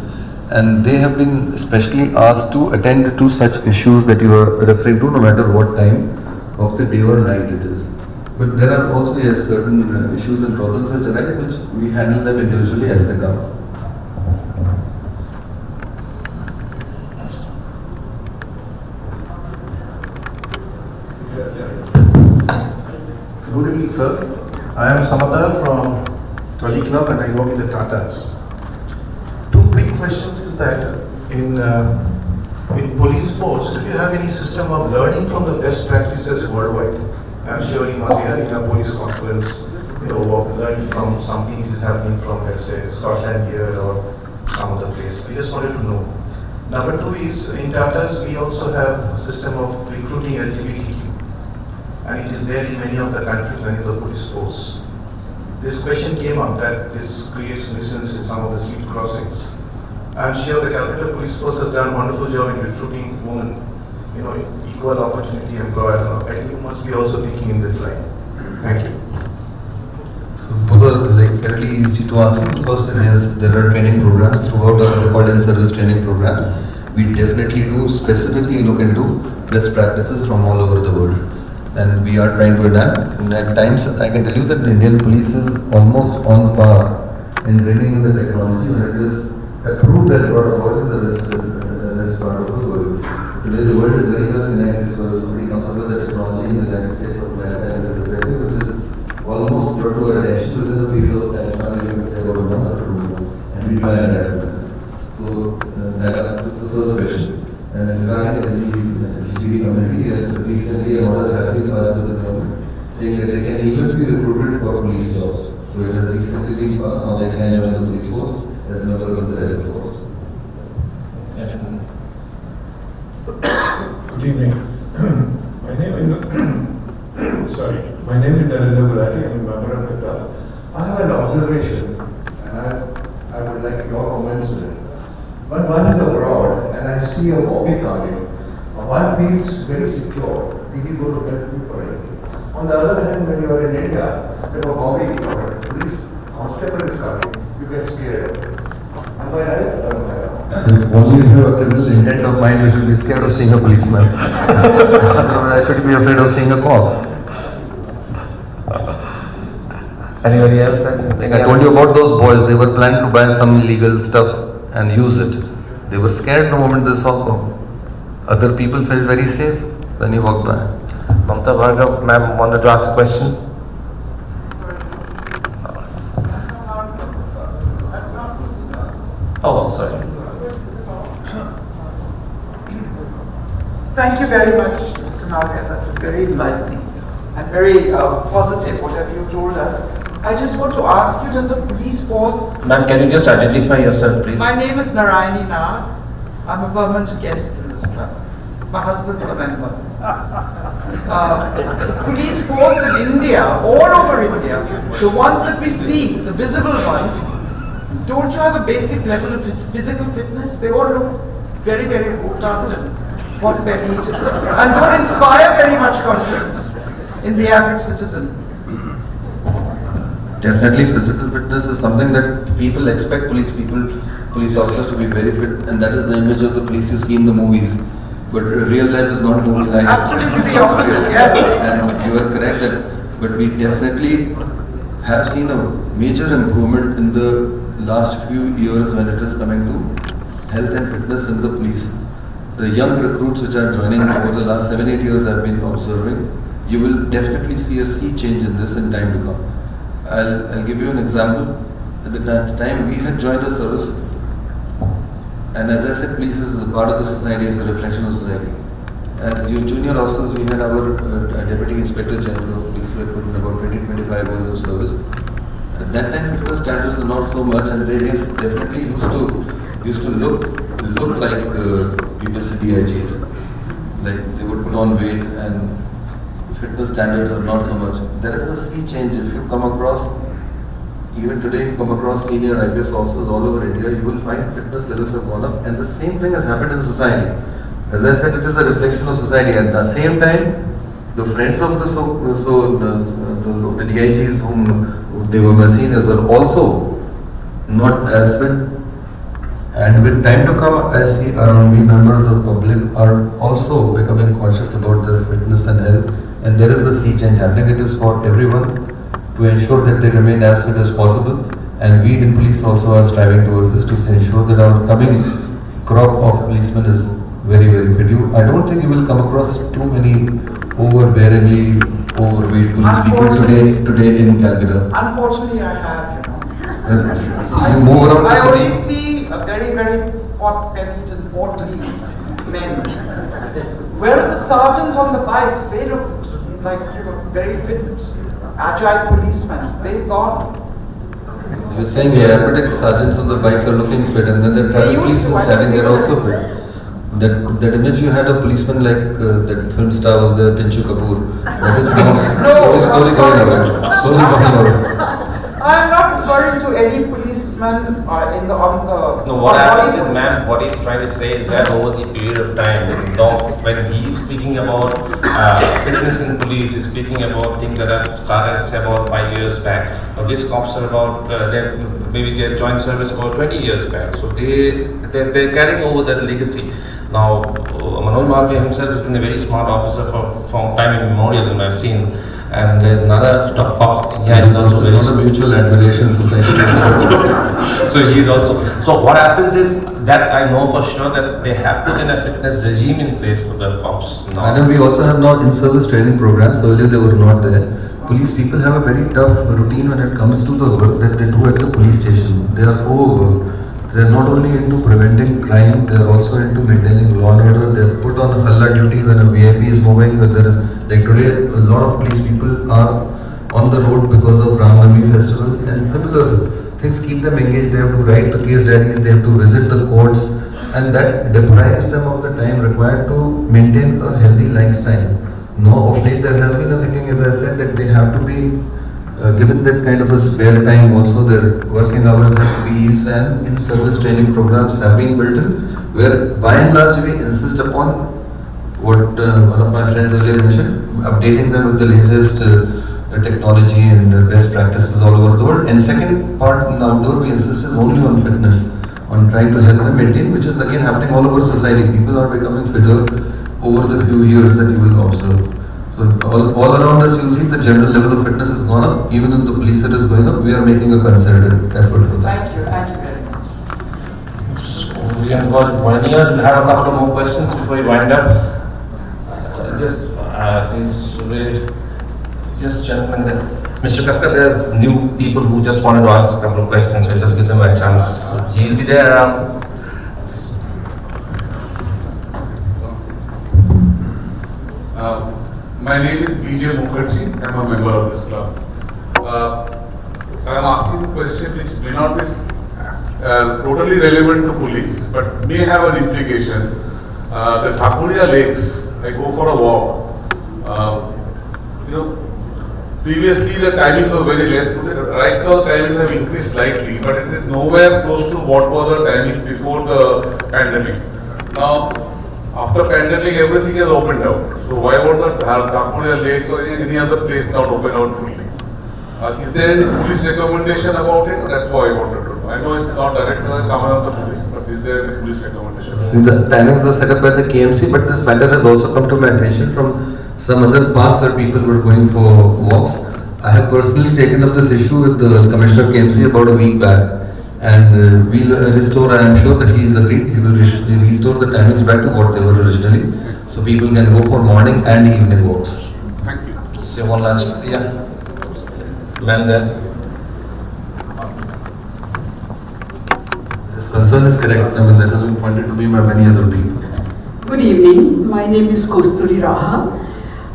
and they have been specially asked to attend to such issues that you are referring to, no matter what time of the day or night it is. But there are also certain issues and problems which arise, which we handle them individually as they come. Good evening, sir. I am Samadar from Tollygunge Club and I work in the Tatas. Two quick questions is that in police force, do you have any system of learning from the best practices worldwide? I'm sure you must be having a police conference, learning from something which is happening from, let's say, Scotland here or some other place. I just wanted to know. Number two is, in Tatas, we also have a system of recruiting LGBTQ. And it is there in many of the countries, many of the police force. This question came up that this creates nuisance in some of the street crossings. I'm sure the Calcutta Police Force has done a wonderful job in recruiting women, equal opportunity employer. I think you must be also thinking in this line. Thank you. So both are fairly easy to answer. First is yes, there are training programs throughout our record and service training programs. We definitely do specifically look into best practices from all over the world. And we are trying to adapt. And at times, I can tell you that the Indian police is almost on par in bringing in the technology when it is approved and brought about in the rest part of the world. Today, the world is very well connected, so if somebody comes up with the technology in the United States of America and it is effective, which is almost brought to our attention within the period of time, you can say about 1 or 2 months, and we try and adapt to that. So, that is the first question. And regarding the LGBT community, yes, recently an order has been passed with the government saying that they can even be recruited for police jobs. So it has recently been passed now they can join the police force as members of the rebel force. Good evening. My name is my name is Narendra Gulati. I am a member of the club. I have an observation, and I would like your comments on it. When one is abroad and I see a mobbing coming, one feels very secure. He can go to bed for it. On the other hand, when you are in India, if a mobbing police constable is coming, you get scared. Am I right? If only if you have a criminal intent of mind, you should be scared of seeing a policeman. Otherwise, I should be afraid of seeing a cop. Anybody else? I told you about those boys. They were planning to buy some illegal stuff and use it. They were scared the moment they saw cop. Other people felt very safe when he walked by. Mamta Bhargav, ma'am, wanted to ask a question. Oh, sorry. Thank you very much, Mr. Malaviya. That was very enlightening and very positive, whatever you told us. I just want to ask you, does the police force... Ma'am, can you just identify yourself, please? My name is Narayani Nag. I'm a permanent guest in this club. My husband's a member. Police force in India, all over India, the ones that we see, the visible ones, don't you have a basic level of physical fitness? They all look very, very rotund and pot-bellied and don't inspire very much confidence in the average citizen. Definitely physical fitness is something that people expect police officers to be very fit, and that is the image of the police you see in the movies. But real life is not movie life. Absolutely the opposite, yes. And you are correct that, but we definitely have seen a major improvement in the last few years when it is coming to health and fitness in the police. The young recruits which are joining over the last 7-8 years I've been observing, you will definitely see a sea change in this in time to come. I'll give you an example. At the time we had joined a service, and as I said, police is a part of the society, is a reflection of society. As junior officers, we had our Deputy Inspector General of Police who had put in about 20-25 years of service. At that time, fitness standards were not so much, and they definitely used to look like BBC DIGs. Like they would put on weight, and fitness standards are not so much. There is a sea change. If you come across, even today, you come across senior IPS officers all over India, you will find fitness levels have gone up, and the same thing has happened in society. As I said, it is a reflection of society. At the same time, the friends of the DIGs whom they were seen as were also not as fit, And with time to come, I see around me members of public are also becoming conscious about their fitness and health. And there is a sea change happening. It is for everyone to ensure that they remain as fit as possible. And we in police also are striving towards this to ensure that our coming crop of policemen is very, very fit. I don't think you will come across too many overbearingly overweight police people today in Calcutta. Unfortunately, I have, I only see a very, very pot-bellied and portly men. Whereas the sergeants on the bikes, they look like very fit, agile policemen. They've gone. You're saying emphatic sergeants on the bikes are looking fit, and then the traffic policemen standing there also fit. That image you had of policeman like that film star was there, Pinchu Kapoor. That is now slowly going away. Slowly going away. I am not referring to any policeman on the. No, what happens is, ma'am, what he's trying to say is that over the period of time, when he's speaking about fitness in police, he's speaking about things that have started, say, about 5 years back. Now, these cops are about, maybe they joined service about 20 years back. So they're carrying over that legacy. Now, Manoj Malaviya himself has been a very smart officer from time immemorial, and I've seen. And there's another top cop. Yeah, he's also it's not a mutual admiration society. So he's also. So what happens is that I know for sure that they have put in a fitness regime in place for the cops. And then we also have now in-service training programs. Earlier they were not there. Police people have a very tough routine when it comes to the work that they do at the police station. They are overworked. They are not only into preventing crime, they are also into maintaining law and order. They are put on Halla duty when a VIP is moving. When there is, like today, a lot of police people are on the road because of Ram Navami festival, and similar things keep them engaged. They have to write the case diaries, they have to visit the courts, and that deprives them of the time required to maintain a healthy lifestyle. Now, of late, there has been a thinking, as I said, that they have to be given that kind of a spare time. Also, their working hours have to be eased, and in-service training programs have been built in, where by and large we insist upon what one of my friends earlier mentioned, updating them with the latest technology and best practices all over the world. And second part, in the outdoor, we insist is only on fitness, on trying to help them maintain, which is again happening all over society. People are becoming fitter over the few years that you will observe. So all around us, you'll see the general level of fitness has gone up. Even in the police it is going up. We are making a concerted effort for that. Thank you very much. So we can go for 1 year. We'll have a couple of more questions before we wind up. So just gentlemen, Mr. Capt, there's new people who just wanted to ask a couple of questions. We'll just give them a chance. So he'll be there around. My name is B.J. Mukherjee. I'm a member of this club. I'm asking a question which may not be totally relevant to police, but may have an implication. The Thakuria lakes, I go for a walk. Previously the timings were very less. Right now timings have increased slightly, but it is nowhere close to what was the timing before the pandemic. Now, after pandemic, everything has opened out. So why would the Thakuria lakes or any other place not open out fully? Is there any police recommendation about it? That's why I wanted to know. I know it's not directly command of the police, but is there any police recommendation? The timings are set up by the KMC, but this matter has also come to my attention from some other parks where people were going for walks. I have personally taken up this issue with the Commissioner of KMC about a week back. And we'll restore, I am sure that he is agreed, he will restore the timings back to what they were originally. So people can go for morning and evening walks. Thank you. Say one last, yeah. Man there. This concern is correct. I mean, that has been pointed to me by many other people. Good evening. My name is Kosturi Raha.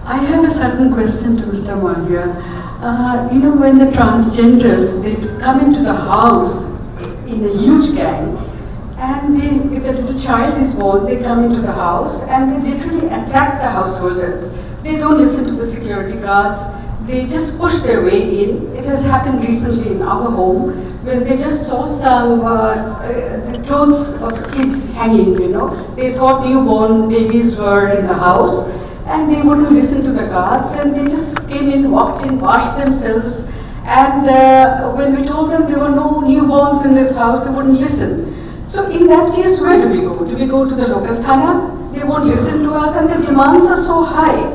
I have a certain question to Mr. Malaviya. When the transgenders, they come into the house in a huge gang, and if a little child is born, they come into the house and they literally attack the householders. They don't listen to the security guards. They just push their way in. It has happened recently in our home when they just saw some the clothes of the kids hanging, They thought newborn babies were in the house, and they wouldn't listen to the guards, and they just came in, walked in, washed themselves. And when we told them there were no newborns in this house, they wouldn't listen. So in that case, where do we go? Do we go to the local thana? They won't listen to us and the demands are so high.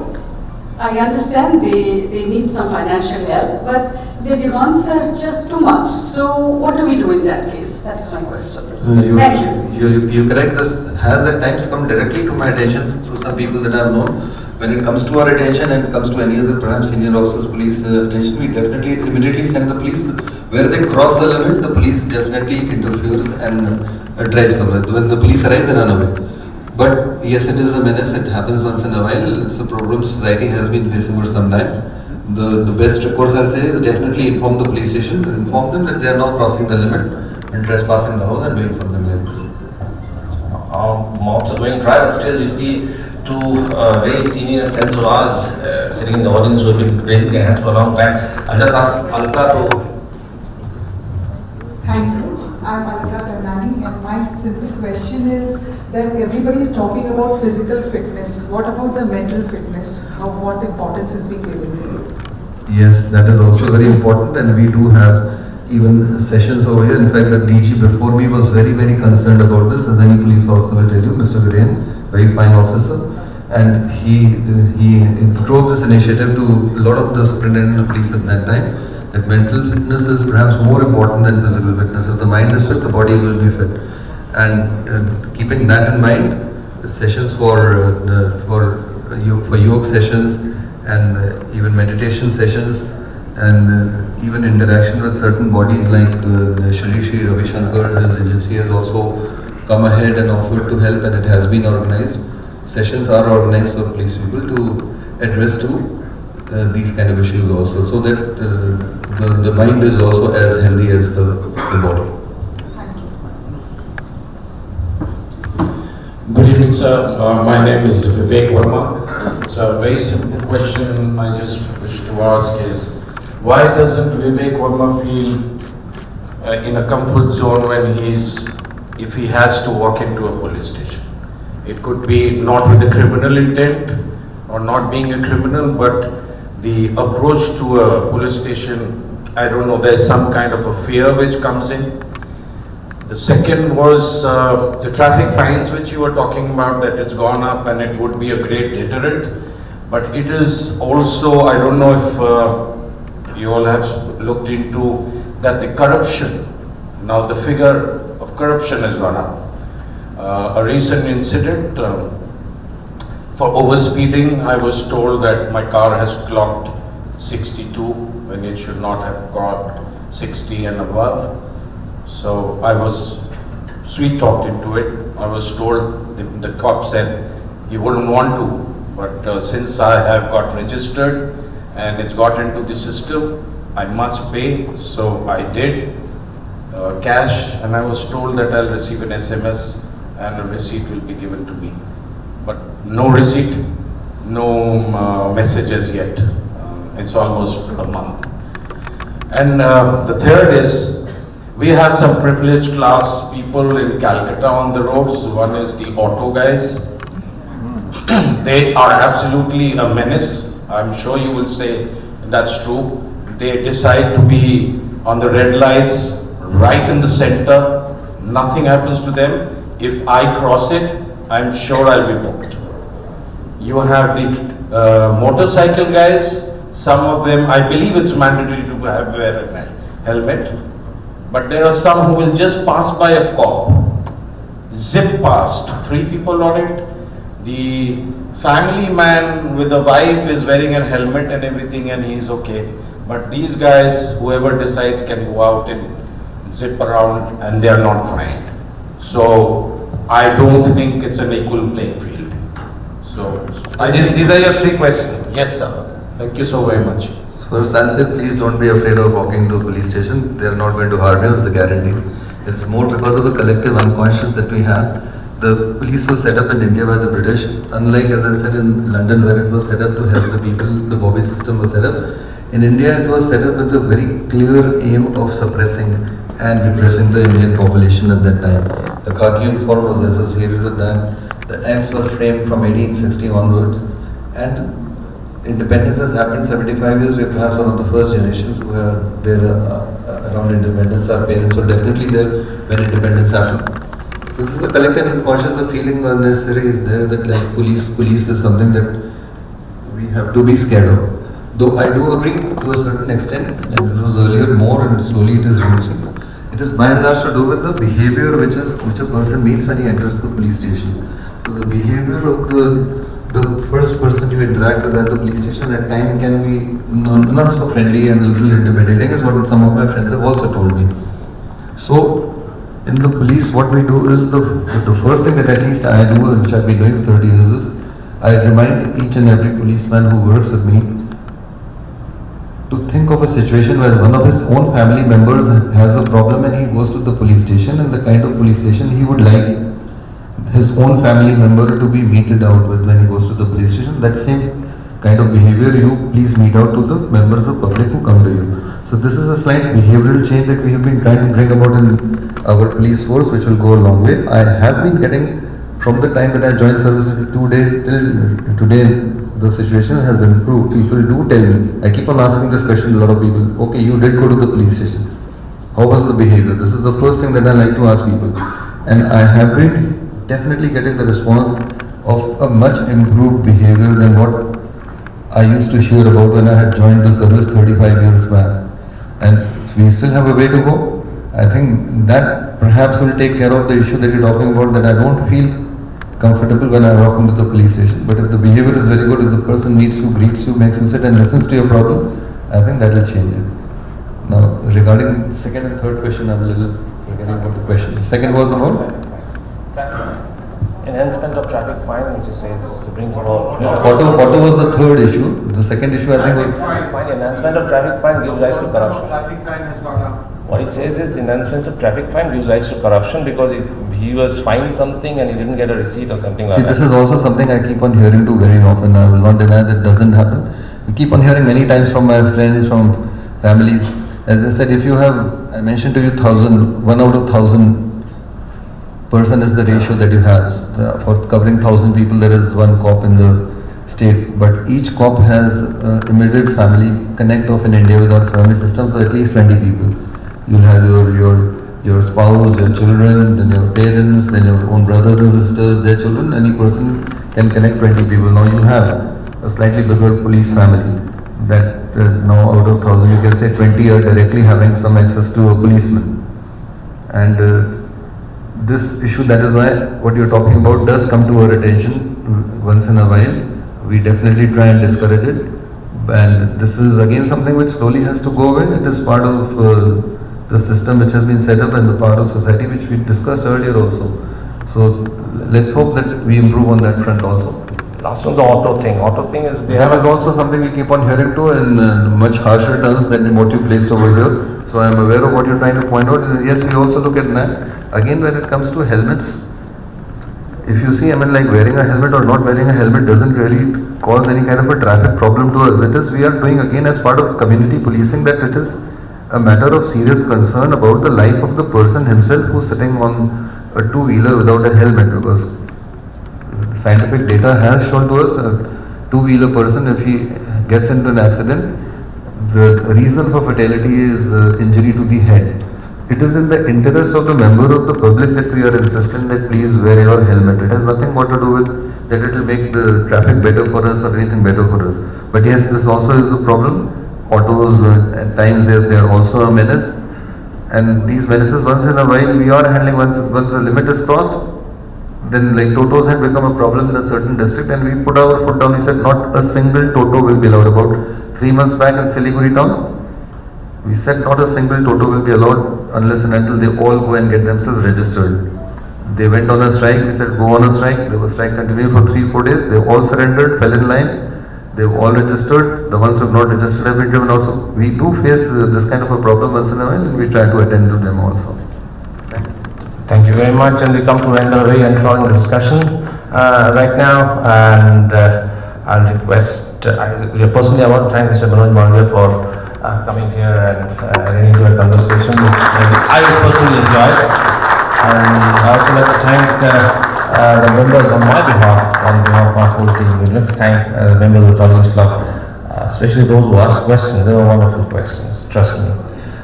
I understand they need some financial help, but the demands are just too much. So what do we do in that case? That is my question. So Thank you. You correct. This has at times come directly to my attention through some people that I have known. When it comes to our attention and comes to any other perhaps senior officers, police attention, we definitely immediately send the police. Where they cross the limit, the police definitely interferes and drives them. When the police arrive, they run away. But yes, it is a menace. It happens once in a while. It's a problem society has been facing for some time. The best recourse I'll say is definitely inform the police station, inform them that they are now crossing the limit and trespassing the house and doing something like this. Mobs are going dry, but still you see two very senior friends of ours sitting in the audience who have been raising their hands for a long time. I'll just ask Alka to... Thank you. I'm Alka Karnani, and my simple question is that everybody is talking about physical fitness. What about the mental fitness? What importance is being given to it? Yes, that is also very important, and we do have even sessions over here. In fact, the DG before me was very, very concerned about this, as any police officer will tell you, Mr. Viren, very fine officer. And he drove this initiative to a lot of the superintendent of police at that time, that mental fitness is perhaps more important than physical fitness. If the mind is fit, the body will be fit. And keeping that in mind, sessions for yoga sessions and even meditation sessions and even interaction with certain bodies like Shri Ravi Shankar, his agency has also come ahead and offered to help, and it has been organized. Sessions are organized for police people to address to these kind of issues also, so that the mind is also as healthy as the body. Good evening, sir. My name is Vivek Verma. So a very simple question I just wish to ask is, why doesn't Vivek Verma feel in a comfort zone when if he has to walk into a police station? It could be not with a criminal intent or not being a criminal, but the approach to a police station, I don't know, there's some kind of a fear which comes in. The second was the traffic fines which you were talking about, that it's gone up and it would be a great deterrent. But it is also, I don't know if you all have looked into that the corruption, now the figure of corruption has gone up. A recent incident, for overspeeding, I was told that my car has clocked 62 when it should not have clocked 60 and above. So I was sweet talked into it. I was told, the cop said he wouldn't want to, but since I have got registered and it's got into the system, I must pay. So I did cash, and I was told that I'll receive an SMS and a receipt will be given to me. But no receipt, no messages yet. It's almost a month. And the third is, we have some privileged class people in Calcutta on the roads. One is the auto guys. They are absolutely a menace. I'm sure you will say that's true. They decide to be on the red lights right in the center. Nothing happens to them. If I cross it, I'm sure I'll be booked. You have the motorcycle guys. Some of them, I believe it's mandatory to wear a helmet. But there are some who will just pass by a cop, zip past, 3 people on it. The family man with a wife is wearing a helmet and everything, and he's okay. But these guys, whoever decides, can go out and zip around and they are not fined. So I don't think it's an equal playing field. So these are your 3 questions. Yes, sir. Thank you so very much. First answer, please don't be afraid of walking to a police station. They are not going to harm you, it's a guarantee. It's more because of a collective unconscious that we have. The police was set up in India by the British, unlike, as I said, in London, where it was set up to help the people, the Bobby system was set up. In India, it was set up with a very clear aim of suppressing and repressing the Indian population at that time. The khaki uniform was associated with that. The acts were framed from 1860 onwards, and independence has happened 75 years. We're perhaps one of the first generations who are there around independence. Our parents were definitely there when independence happened. This is a collective unconscious of feeling unnecessary is there that like police is something that we have to be scared of. Though I do agree to a certain extent, and it was earlier more and slowly it is reducing. It is by and large to do with the behavior which a person meets when he enters the police station. So the behavior of the first person you interact with at the police station at time can be not so friendly and a little intimidating is what some of my friends have also told me. So in the police what we do is the first thing that at least I do, which I've been doing for 30 years, is I remind each and every policeman who works with me to think of a situation where one of his own family members has a problem and he goes to the police station, and the kind of police station he would like his own family member to be meted out with when he goes to the police station. That same kind of behavior you please mete out to the members of public who come to you. So this is a slight behavioral change that we have been trying to bring about in our police force, which will go a long way. I have been getting, from the time that I joined service till today, the situation has improved. People do tell me, I keep on asking this question to a lot of people, okay, you did go to the police station. How was the behavior? This is the first thing that I like to ask people. And I have been definitely getting the response of a much improved behavior than what I used to hear about when I had joined the service 35 years back. And we still have a way to go. I think that perhaps will take care of the issue that you're talking about, that I don't feel comfortable when I walk into the police station. But if the behavior is very good, if the person meets you, greets you, makes you sit and listens to your problem, I think that will change it. Now, regarding the second and third question, I'm a little forgetting about the question. The second was about? Enhancement of traffic fine, which says brings about. Auto was the third issue. The second issue, I think, was enhancement of traffic fine gives rise to corruption. Traffic fine has gone up. What he says is enhancement of traffic fine gives rise to corruption because he was fined something and he didn't get a receipt or something like that. See, this is also something I keep on hearing too very often. I will not deny that doesn't happen. We keep on hearing many times from my friends, from families. As I said, if you have, I mentioned to you 1,000, 1 out of 1,000 person is the ratio that you have. For covering 1,000 people, there is one cop in the state. But each cop has immediate family connect of in India with our family system, so at least 20 people. You'll have your spouse, your children, then your parents, then your own brothers and sisters, their children. Any person can connect 20 people. Now you have a slightly bigger police family that now out of 1,000 you can say 20 are directly having some access to a policeman. And this issue, that is why what you're talking about does come to our attention once in a while. We definitely try and discourage it. And this is again something which slowly has to go away. It is part of the system which has been set up and the part of society which we discussed earlier also. So let's hope that we improve on that front also. Last one, the auto thing. Auto thing is that is also something we keep on hearing too in much harsher terms than what you placed over here. So I am aware of what you're trying to point out. And yes, we also look at that. Again, when it comes to helmets, if you see, I mean, like wearing a helmet or not wearing a helmet doesn't really cause any kind of a traffic problem to us. It is, we are doing again as part of community policing, that it is a matter of serious concern about the life of the person himself who's sitting on a two-wheeler without a helmet, because scientific data has shown to us a two-wheeler person, if he gets into an accident, the reason for fatality is injury to the head. It is in the interest of the member of the public that we are insisting that please wear your helmet. It has nothing more to do with that it will make the traffic better for us or anything better for us. But yes, this also is a problem. Autos at times, yes, they are also a menace. And these menaces, once in a while, we are handling. Once the limit is crossed, then like Totos had become a problem in a certain district, and we put our foot down. We said not a single Toto will be allowed. About 3 months back in Siliguri town, we said not a single Toto will be allowed unless and until they all go and get themselves registered. They went on a strike. We said go on a strike. The strike continued for 3-4 days. They all surrendered, fell in line. They've all registered. The ones who have not registered have been driven out. So we do face this kind of a problem once in a while, and we try to attend to them also. Thank you very much, and we come to end of a very enthralling discussion right now, and I'll request, personally I want to thank Mr. Manoj Malaviya for coming here and getting into a conversation which I personally enjoyed, and I also like to thank the members on my behalf, on behalf of our whole team. We'd like to thank the members of the Tollygunge Club, especially those who asked questions. They were wonderful questions, trust me.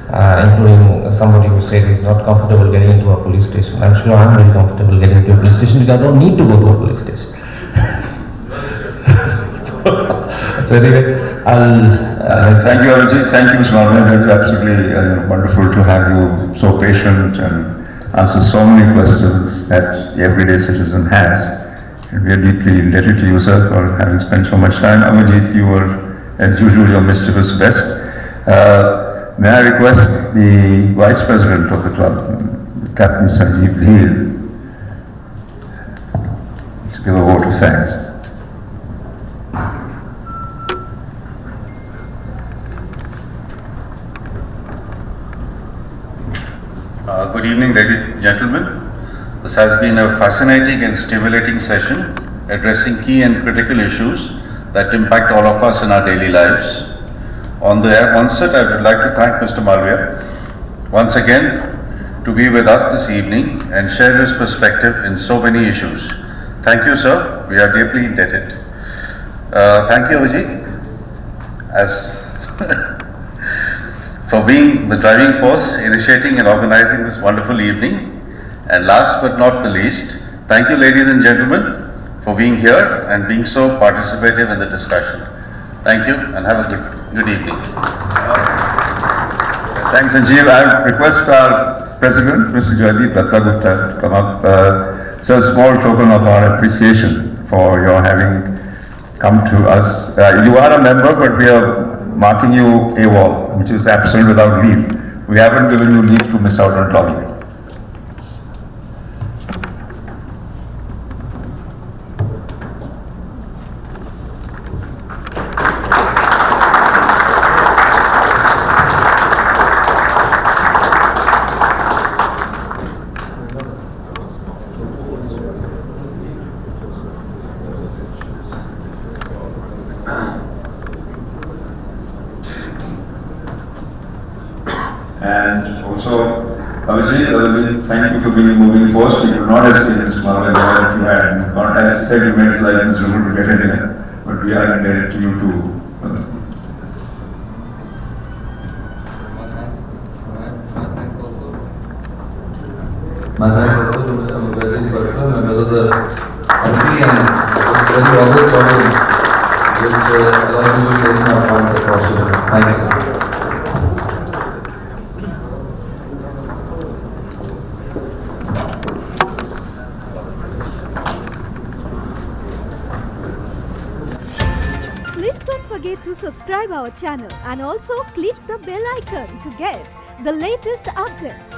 including somebody who said he's not comfortable getting into a police station. I'm sure I'm very comfortable getting into a police station because I don't need to go to a police station. So anyway, thank you, Avijit. Thank you, Mr. Malaviya. It's absolutely wonderful to have you so patient and answer so many questions that the everyday citizen has. And we are deeply indebted to you, sir, for having spent so much time. Avijit, you were, as usual, your mischievous best. May I request the Vice President of the club, Captain Sanjeev Dhir, to give a vote of thanks. Good evening, ladies and gentlemen. This has been a fascinating and stimulating session addressing key and critical issues that impact all of us in our daily lives. On the onset, I would like to thank Mr. Malaviya once again to be with us this evening and share his perspective in so many issues. Thank you, sir. We are deeply indebted. Thank you, Avijit, for being the driving force, initiating and organizing this wonderful evening. And last but not the least, thank you, ladies and gentlemen, for being here and being so participative in the discussion. Thank you and have a good evening. Thanks, Sanjeev. I request our President, Mr. Joydeep Gupta, to come up. It's a small token of our appreciation for your having come to us. You are a member, but we are marking you AWOL, which is absent without leave. We haven't given you leave to miss out on Tollygunge. And also, Avijit, thank you for being a moving force. We could not have seen Mr. Malaviya if you had. Not, as I said, you made his life miserable to get in here, but we are indebted to you too. My thanks also to Mr. Mukherjee, members of the committee, and very always talking, which allows me to place my points across to them. Thank you, sir. Please don't forget to subscribe our channel and also click the bell icon to get the latest updates.